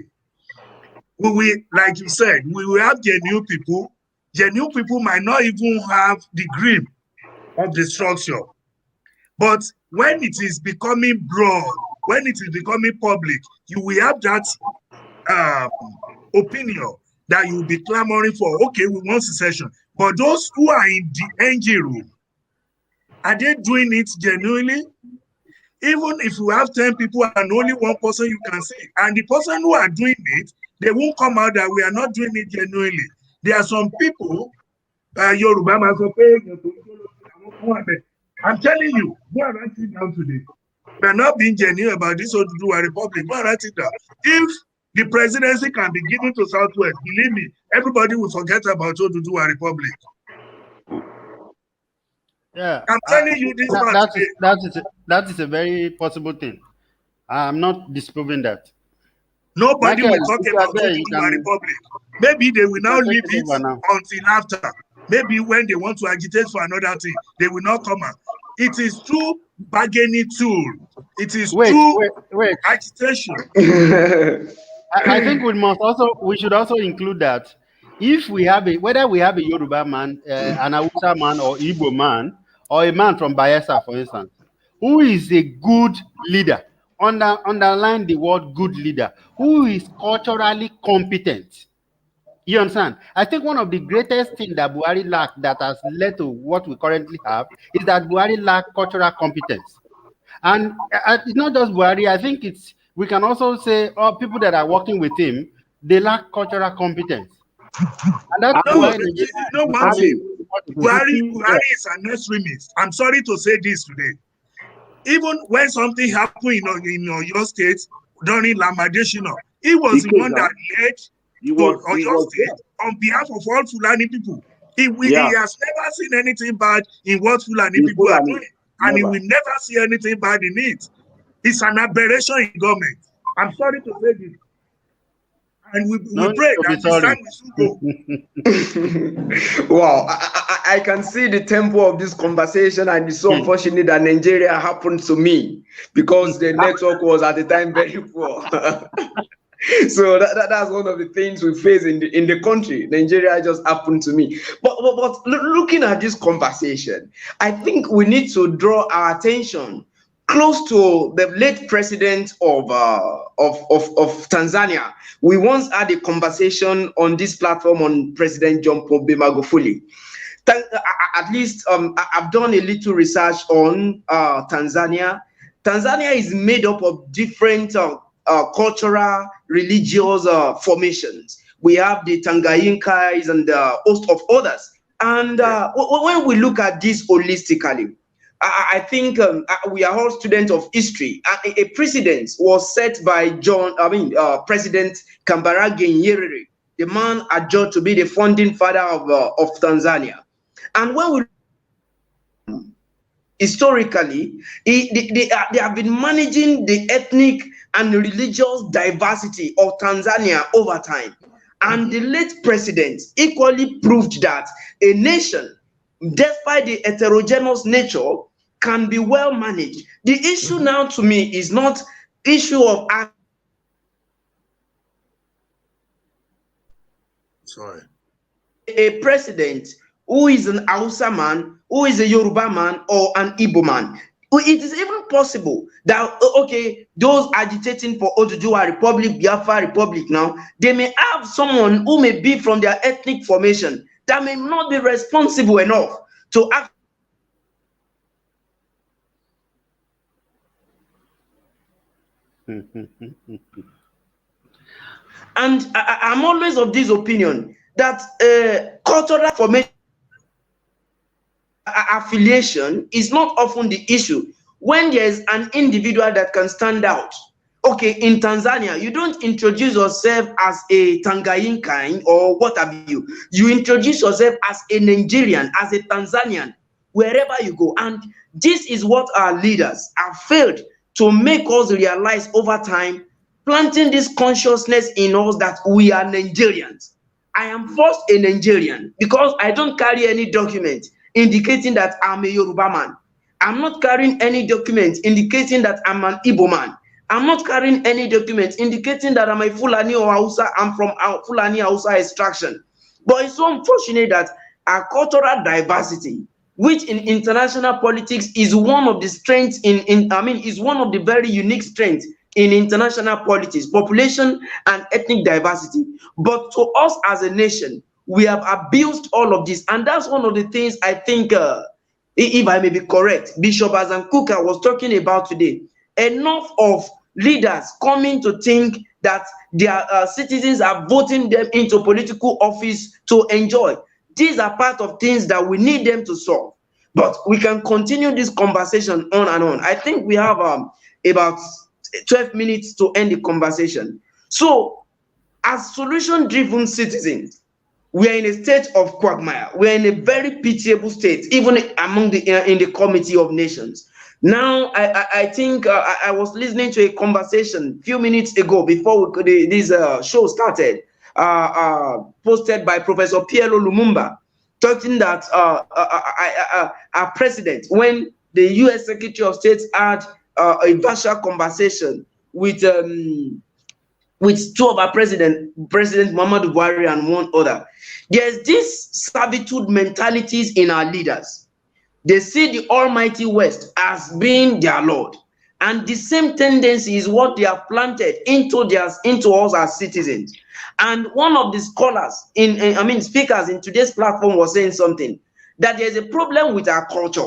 like you said, we will have genuine people. Genuine people might not even have the grip of the structure. But when it is becoming broad, when it is becoming public, you will have that opinion that you will be clamoring for. Okay, we want secession. But those who are in the engine room, are they doing it genuinely? Even if you have 10 people and only one person you can see, and the person who are doing it, they won't come out that we are not doing it genuinely. There are some people, I'm telling you, go and write it down today. We are not being genuine about this Oduduwa Republic. Go and write it down. If the presidency can be given to Southwest, believe me, everybody will forget about Oduduwa Republic. Yeah, I'm telling you this. That is a very possible thing. I'm not disproving that. Nobody will talk about Oduduwa Republic. Maybe they will now leave it until after. Maybe when they want to agitate for another thing, they will not come out. It is true bargaining tool. It is true agitation. I think we should also include that if we have whether we have a Yoruba man, an Hausa man, or Igbo man, or a man from Bayelsa, for instance, who is a good leader, underline the word good leader, who is culturally competent. You understand? I think one of the greatest things that Buhari lacked that has led to what we currently have is that Buhari lacked cultural competence. And it's not just Buhari. I think we can also say people that are working with him, they lack cultural competence. And that's why Buhari is an extremist. I'm sorry to say this today. Even when something happened in your state during Lamadeshino, he was the one that led to your state on behalf of all Fulani people. He has never seen anything bad in what Fulani people are doing. And he will never see anything bad in it. It's an aberration in government. I'm sorry to say this. And we pray that this time we should go. Wow, I can see the tempo of this conversation, and it's so unfortunate that Nigeria happened to me because the network was at the time very poor. So that's one of the things we face in the country. Nigeria just happened to me. But looking at this conversation, I think we need to draw our attention close to the late president of Tanzania. We once had a conversation on this platform on President John Pombe Magufuli. At least I've done a little research on Tanzania. Tanzania is made up of different cultural, religious formations. We have the Tanganyikais and a host of others. And when we look at this holistically, I think we are all students of history. A precedent was set by President Kambarage Nyerere, the man adjudged to be the founding father of Tanzania. And when we historically, they have been managing the ethnic and religious diversity of Tanzania over time. And the late president equally proved that a nation, despite the heterogeneous nature, can be well managed. The issue now to me is not issue of a president who is an Hausa man, who is a Yoruba man, or an Igbo man. It is even possible that, okay, those agitating for Oduduwa Republic, Biafra Republic now, they may have someone who may be from their ethnic formation that may not be responsible enough to act. And I'm always of this opinion that cultural formation affiliation is not often the issue when there is an individual that can stand out. Okay, in Tanzania, you don't introduce yourself as a Tanganyika or what have you. You introduce yourself as a Nigerian, as a Tanzanian, wherever you go. And this is what our leaders have failed to make us realize over time, planting this consciousness in us that we are Nigerians. I am first a Nigerian because I don't carry any document indicating that I'm a Yoruba man. I'm not carrying any document indicating that I'm an Igbo man. I'm not carrying any document indicating that I'm a Fulani or Hausa. I'm from Fulani Hausa extraction. But it's so unfortunate that our cultural diversity, which in international politics is one of the strengths is one of the very unique strengths in international politics, population and ethnic diversity. But to us as a nation, we have abused all of this. And that's one of the things I think, if I may be correct, Bishop Azan Kuka was talking about today. Enough of leaders coming to think that their citizens are voting them into political office to enjoy. These are part of things that we need them to solve. But we can continue this conversation on and on. I think we have about 12 minutes to end the conversation. So, as solution-driven citizens, we are in a state of quagmire. We are in a very pitiable state, even among in the Committee of Nations. Now, I think I was listening to a conversation a few minutes ago before this show started, posted by Professor Piero Lumumba, talking that our president, when the U.S. Secretary of State had a virtual conversation with two of our President Muhammadu Buhari and one other, there's this servitude mentalities in our leaders. They see the Almighty West as being their Lord, and the same tendency is what they have planted into us as citizens. And one of the scholars speakers in today's platform was saying something, that there's a problem with our culture,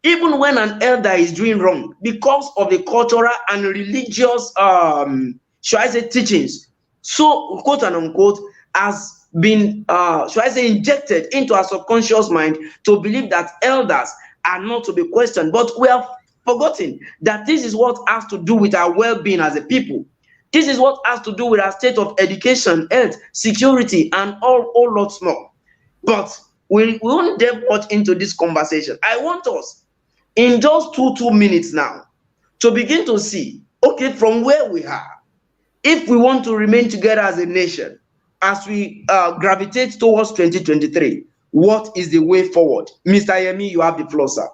even when an elder is doing wrong, because of the cultural and religious should I say teachings, so quote and unquote, has been injected into our subconscious mind to believe that elders are not to be questioned. But we have forgotten that this is what has to do with our well-being as a people. This is what has to do with our state of education, health, security, and all lots more. But we won't delve much into this conversation. I want us, in just two minutes now, to begin to see, okay, from where we are, if we want to remain together as a nation, as we gravitate towards 2023, what is the way forward? Mr. Yemi, you have the floor, sir.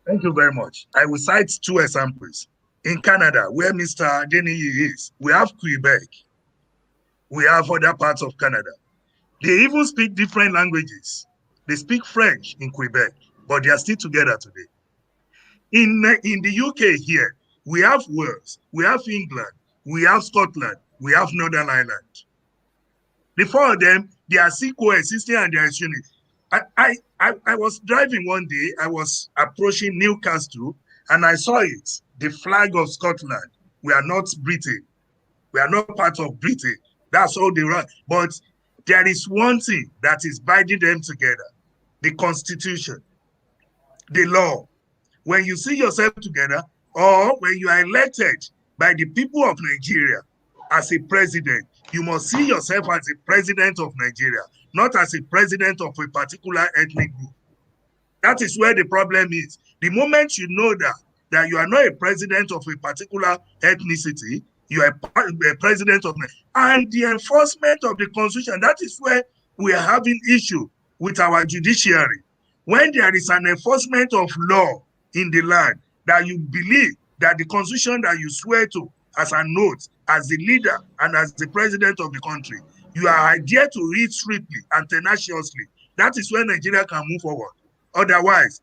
Thank you very much. I will cite two examples. In Canada, where Mr. Adeniyi is, we have Quebec. We have other parts of Canada. They even speak different languages. They speak French in Quebec, but they are still together today. In the UK here, we have Wales, we have England, we have Scotland, we have Northern Ireland. The four of them, they are still coexisting and they are unity. I was driving one day, I was approaching Newcastle, and I saw it, the flag of Scotland. We are not Britain. We are not part of Britain. That's all they run. But there is one thing that is binding them together. the constitution, the law. When you see yourself together, or when you are elected by the people of Nigeria as a president, you must see yourself as a president of Nigeria, not as a president of a particular ethnic group. That is where the problem is. The moment you know that you are not a president of a particular ethnicity, you are a president of, and the enforcement of the constitution, that is where we are having issue with our judiciary. When there is an enforcement of law in the land, that you believe that the constitution that you swear to as an oath, as the leader and as the president of the country, you are adhered to it strictly and tenaciously. That is where Nigeria can move forward. Otherwise,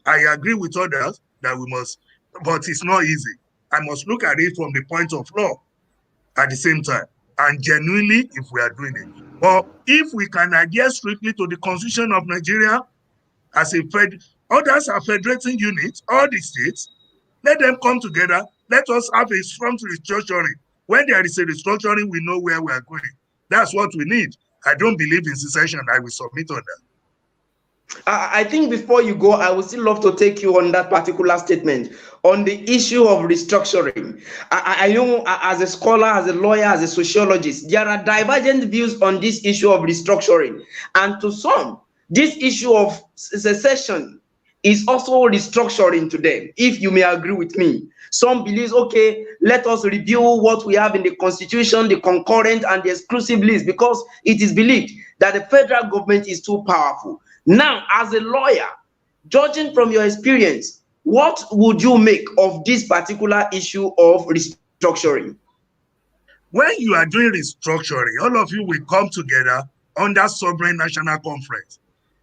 I agree with others that we must, but it's not easy. I must look at it from the point of law at the same time, and genuinely, if we are doing it. But if we can adhere strictly to the Constitution of Nigeria as a others are federating units, all the states, let them come together. Let us have a strong restructuring. When there is a restructuring, we know where we are going. That's what we need. I don't believe in secession. I will submit on that. I think before you go, I would still love to take you on that particular statement on the issue of restructuring. I know as a scholar, as a lawyer, as a sociologist, there are divergent views on this issue of restructuring. And to some, this issue of secession is also restructuring to them, if you may agree with me. Some believe, okay, let us review what we have in the constitution, the concurrent and the exclusive list, because it is believed that the federal government is too powerful. Now, as a lawyer, judging from your experience, what would you make of this particular issue of restructuring? When you are doing restructuring, all of you will come together under sovereign national conference,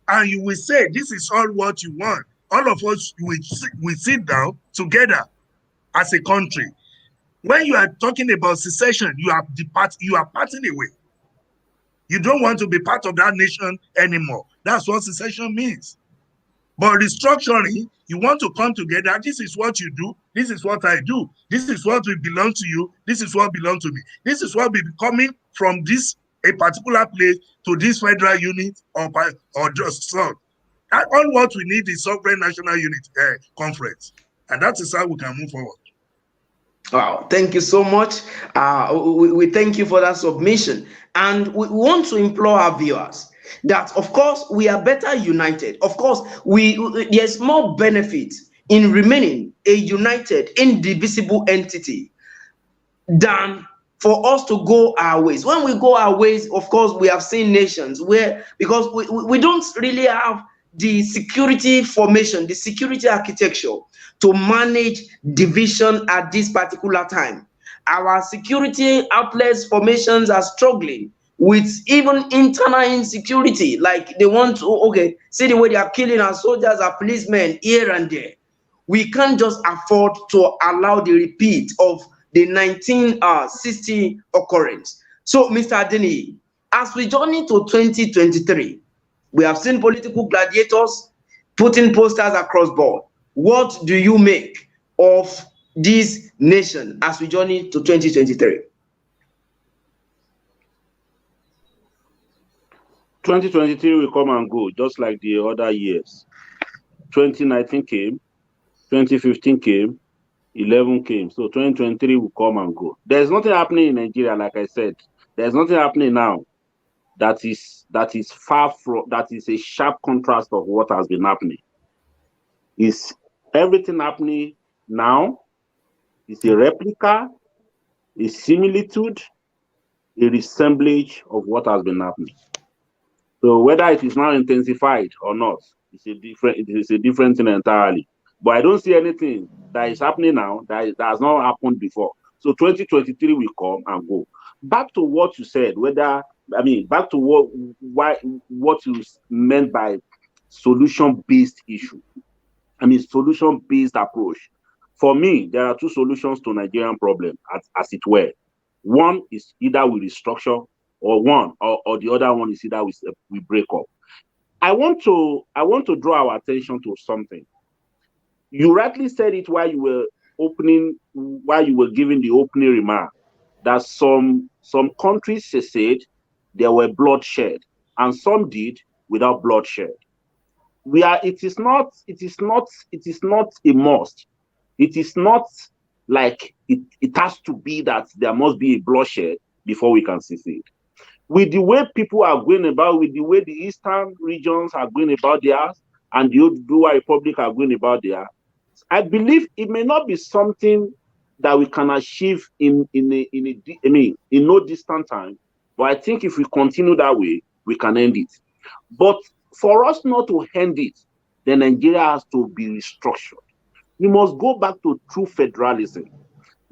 and you will say, this is all what you want. All of us will sit down together as a country. When you are talking about secession, you are parting away. You don't want to be part of that nation anymore. That's what secession means. But restructuring, you want to come together. This is what you do. This is what I do. This is what will belong to you. This is what belongs to me. This is what will be coming from this a particular place to this federal unit or just so. All what we need is sovereign national unit conference, and that is how we can move forward. Wow, thank you so much. We thank you for that submission. And we want to implore our viewers that, of course, we are better united. Of course, there's more benefit in remaining a united, indivisible entity than for us to go our ways. When we go our ways, of course, we have seen nations where, because we don't really have the security formation, the security architecture to manage division at this particular time. Our security outlets formations are struggling with even internal insecurity. Like they want to, okay, see the way they are killing our soldiers, our policemen here and there. We can't just afford to allow the repeat of the 1960 occurrence. So, Mr. Adeni, as we journey to 2023, we have seen political gladiators putting posters across board. What do you make of this nation as we journey to 2023? 2023 will come and go, just like the other years. 2019 came, 2015 came, 11 came. So 2023 will come and go. There's nothing happening in Nigeria, like I said. There's nothing happening now that is far from, that is a sharp contrast of what has been happening. Is everything happening now is a replica, a similitude, a resemblage of what has been happening. So whether it is now intensified or not, it is a different thing entirely. But I don't see anything that is happening now that has not happened before. So 2023 will come and go. Back to what you said, back to what you meant by solution-based issue. Solution-based approach. For me, there are two solutions to Nigerian problem, as it were. One is either we restructure, or the other one is either we break up. I want to draw our attention to something. You rightly said it while you were giving the opening remark, that some countries said there were bloodshed, and some did without bloodshed. We are. It is not. It is not. It is not a must. It is not like it has to be that there must be a bloodshed before we can secede. With the way people are going about, with the way the eastern regions are going about theirs, and the Oduduwa Republic are going about theirs, I believe it may not be something that we can achieve I mean, in no distant time. But I think if we continue that way, we can end it. But for us not to end it, then Nigeria has to be restructured. We must go back to true federalism.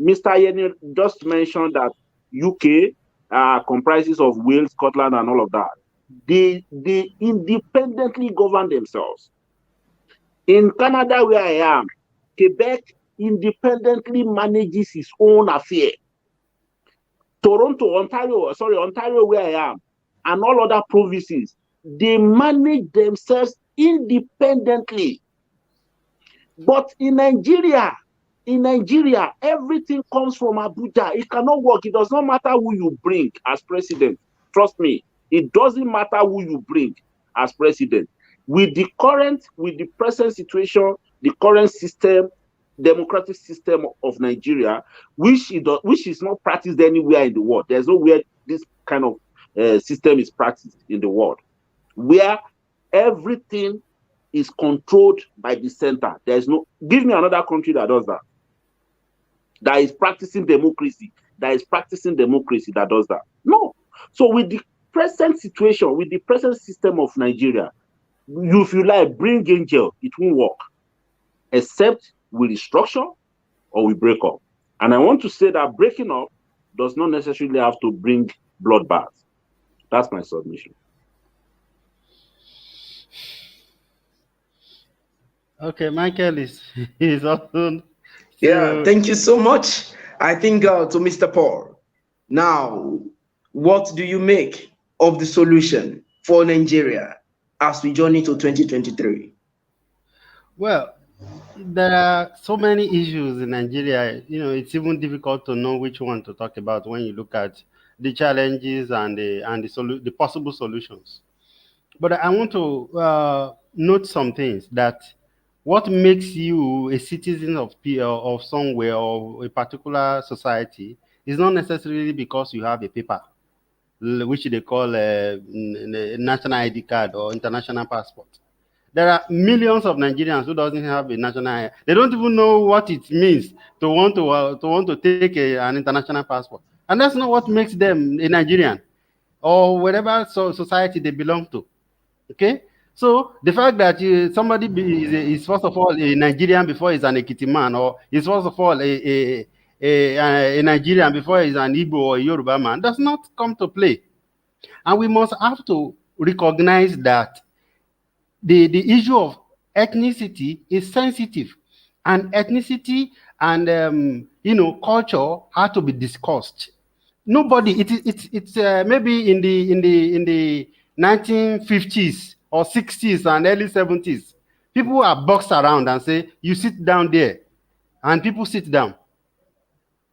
Mr. Yeni just mentioned that UK comprises of Wales, Scotland, and all of that. They independently govern themselves. In Canada, where I am, Quebec independently manages its own affair. Ontario, where I am, and all other provinces, they manage themselves independently. But in Nigeria, everything comes from Abuja. It cannot work. It does not matter who you bring as president. Trust me, it doesn't matter who you bring as president. With the present situation, the current system, democratic system of Nigeria, which is not practiced anywhere in the world. There's nowhere this kind of system is practiced in the world, where everything is controlled by the center. There's no, give me another country that does that. That is practicing democracy. That does that. No. So with the present situation, with the present system of Nigeria, if you like bring angel, it won't work. Except we restructure or we break up. And I want to say that breaking up does not necessarily have to bring bloodbath. That's my submission. Okay, Michael is also Yeah, still. thank you so much. I think to Mr. Paul. Now, what do you make of the solution for Nigeria as we journey to 2023? Well, there are so many issues in Nigeria. It's even difficult to know which one to talk about when you look at the challenges and the possible solutions. But I want to note some things that what makes you a citizen of somewhere or a particular society is not necessarily because you have a paper, which they call a national ID card or international passport. There are millions of Nigerians who doesn't have a national ID. They don't even know what it means to want to take an international passport, and that's not what makes them a Nigerian or whatever society they belong to. Okay, so the fact that somebody is first of all a Nigerian before he's an Ekiti man, or is first of all a Nigerian before he's an Igbo or a Yoruba man, does not come to play. And we must have to recognize that the issue of ethnicity is sensitive, and ethnicity and culture have to be discussed. Nobody, it's maybe in the 1950s or 60s and early 70s, people are boxed around and say you sit down there, and people sit down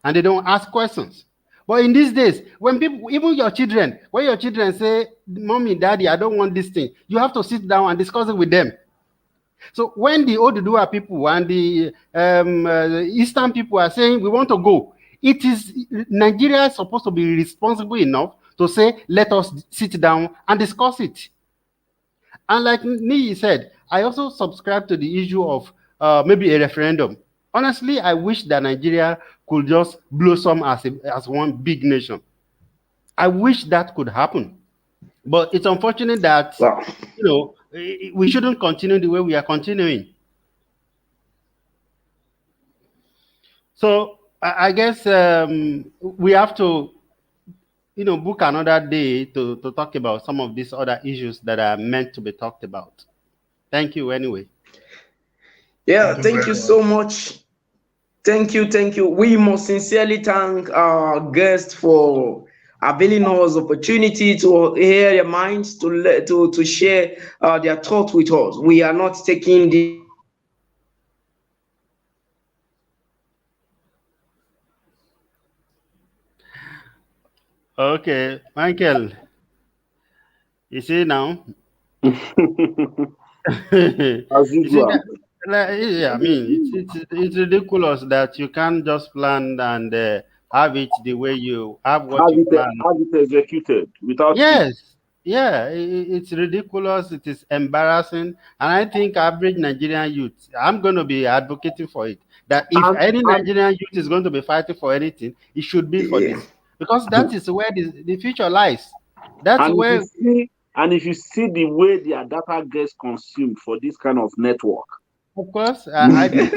and they don't ask questions. But in these days, when people, even your children, when your children say, "Mommy, Daddy, I don't want this thing," you have to sit down and discuss it with them. So when the Oduduwa people and the Eastern people are saying we want to go, it is Nigeria is supposed to be responsible enough to say, let us sit down and discuss it. And like Niyi said, I also subscribe to the issue of maybe a referendum. Honestly, I wish that Nigeria could just blossom as one big nation. I wish that could happen. But it's unfortunate that, Wow. we shouldn't continue the way we are continuing. So I guess we have to, book another day to talk about some of these other issues that are meant to be talked about. Thank you anyway. Yeah, Thank you thank very you much. so much. Thank you, thank you. We must sincerely thank our guests for availing us opportunity to hear their minds, to share their thoughts with us. We are not taking this Okay, Michael, you see now? as You see usual. that? Yeah, I mean, it's ridiculous that you can't just plan and have it the way you have what you plan. Have it executed without it. Yes, yeah, it's ridiculous. It is embarrassing, and I think average Nigerian youth, I'm going to be advocating for it. That if And any and Nigerian youth is going to be fighting for anything, it should be for Yeah. this, because that is where the future lies. That's and if you where, see and if you see the way their data gets consumed for this kind of network, of course, you I think.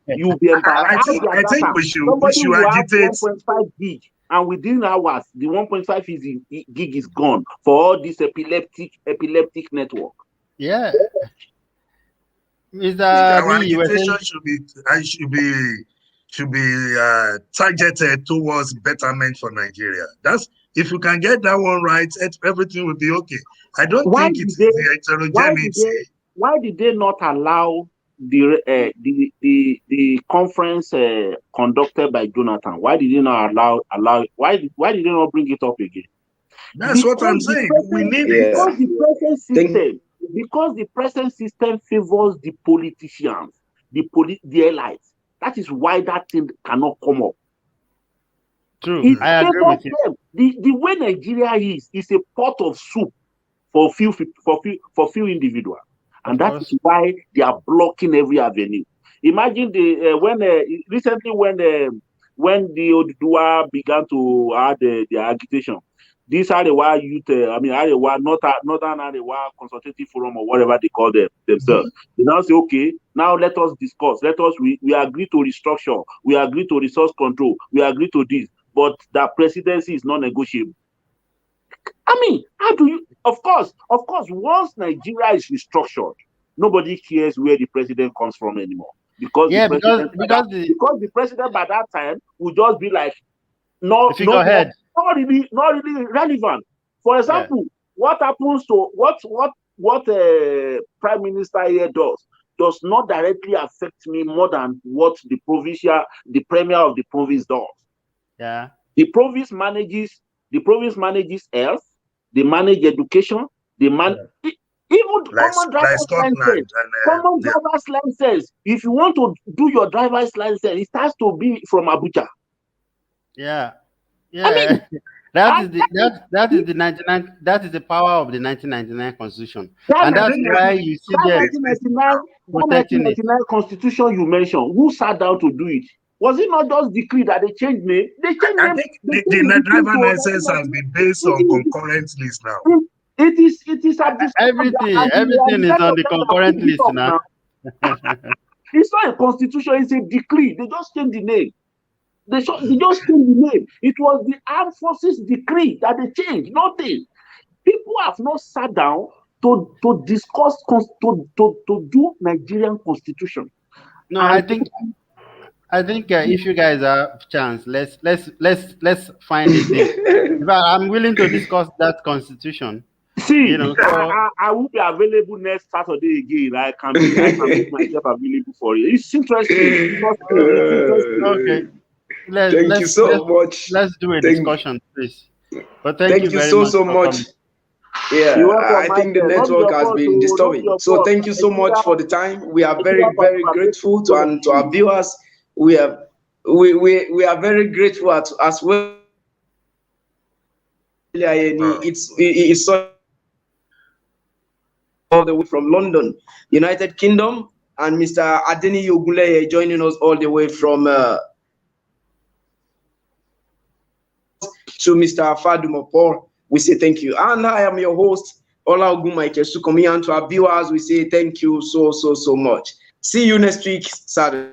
you'll be embarrassed. I How think their I think data, somebody we should will have agitate. 1.5 gig, and within hours, the 1.5 gig is gone for all this epileptic network. Yeah, I think Mr. our Nee, you were agitation saying. should be targeted towards betterment for Nigeria. That's if you can get that one right, everything will be okay. I don't Why think it did is they? the Why did heterogeneity. they? Why did they not allow the conference conducted by Jonathan? Why did they not allow? Why did they not bring it up again? That's what I'm Because the saying. We present need it. Yeah. because the present Thank system because the present system favors the politicians, the elites. That is why that thing cannot come up. True, It I agree favors with you. them. The way Nigeria is a pot of soup for few individuals, and Of that is course. why they are blocking every avenue. Imagine the when recently when the Odua began to add their agitation. This Arewa youth, I mean Arewa, Northern Arewa Consultative Forum or whatever they call themselves. They now say, okay, now let us discuss. We agree to restructure. We agree to resource control. We agree to this, but the presidency is non-negotiable. I mean, how do you? Of course, once Nigeria is restructured, nobody cares where the president comes from anymore because Yeah, because the president by that time will just be like the figurehead. not really relevant. For Yeah, example, what happens to what prime minister here does not directly affect me more than what the premier of the province does. yeah, The province manages health, they manage education, they man you. even Like Scotland and common yeah. driver's license. If you want to do your driver's license, it has to be from Abuja. yeah, I yeah. mean, That and is the 99. That is the power of the 1999 Constitution, that and I that's think 1999 why every you see that them 1999 protecting it. constitution you mentioned, who sat down to do it? Was it not just decree that they changed name? I think They changed the the decree driver to license has been based on 1999. concurrent list now. It is at the scope of that, and the Everything is on legislature the that concurrent picked it list up now. now. It's not a constitution, it's a decree. They just changed the name. They just changed the name. It was the armed forces decree that they changed, nothing. People have not sat down to discuss to do Nigerian constitution. No, And I think if you guys have chance, let's find a day. In fact, I'm willing to discuss that constitution. see, So I will be available next Saturday again. I can make myself available for you. It's interesting. Trust me, it's interesting. okay, let's Thank you let's so let's much. let's do a Thank, discussion, please. But thank you thank you very so much so for much. coming. You Yeah, want I from think the Michael, not be network your has fault, been oh, not be disturbing. your So fault. thank you so much for the time. We are very, Nigeria very participating grateful to well. and to our viewers. We are we are very grateful as well. Oh, It's such all the way from London, United Kingdom, and Mr. Adeni Oguleye joining us all the way from to Mr. Fadumo Paul. We say thank you. And I am your host, Ola Ogunmaike Sukomi, and to our viewers, we say thank you so much. See you next week, Saturday.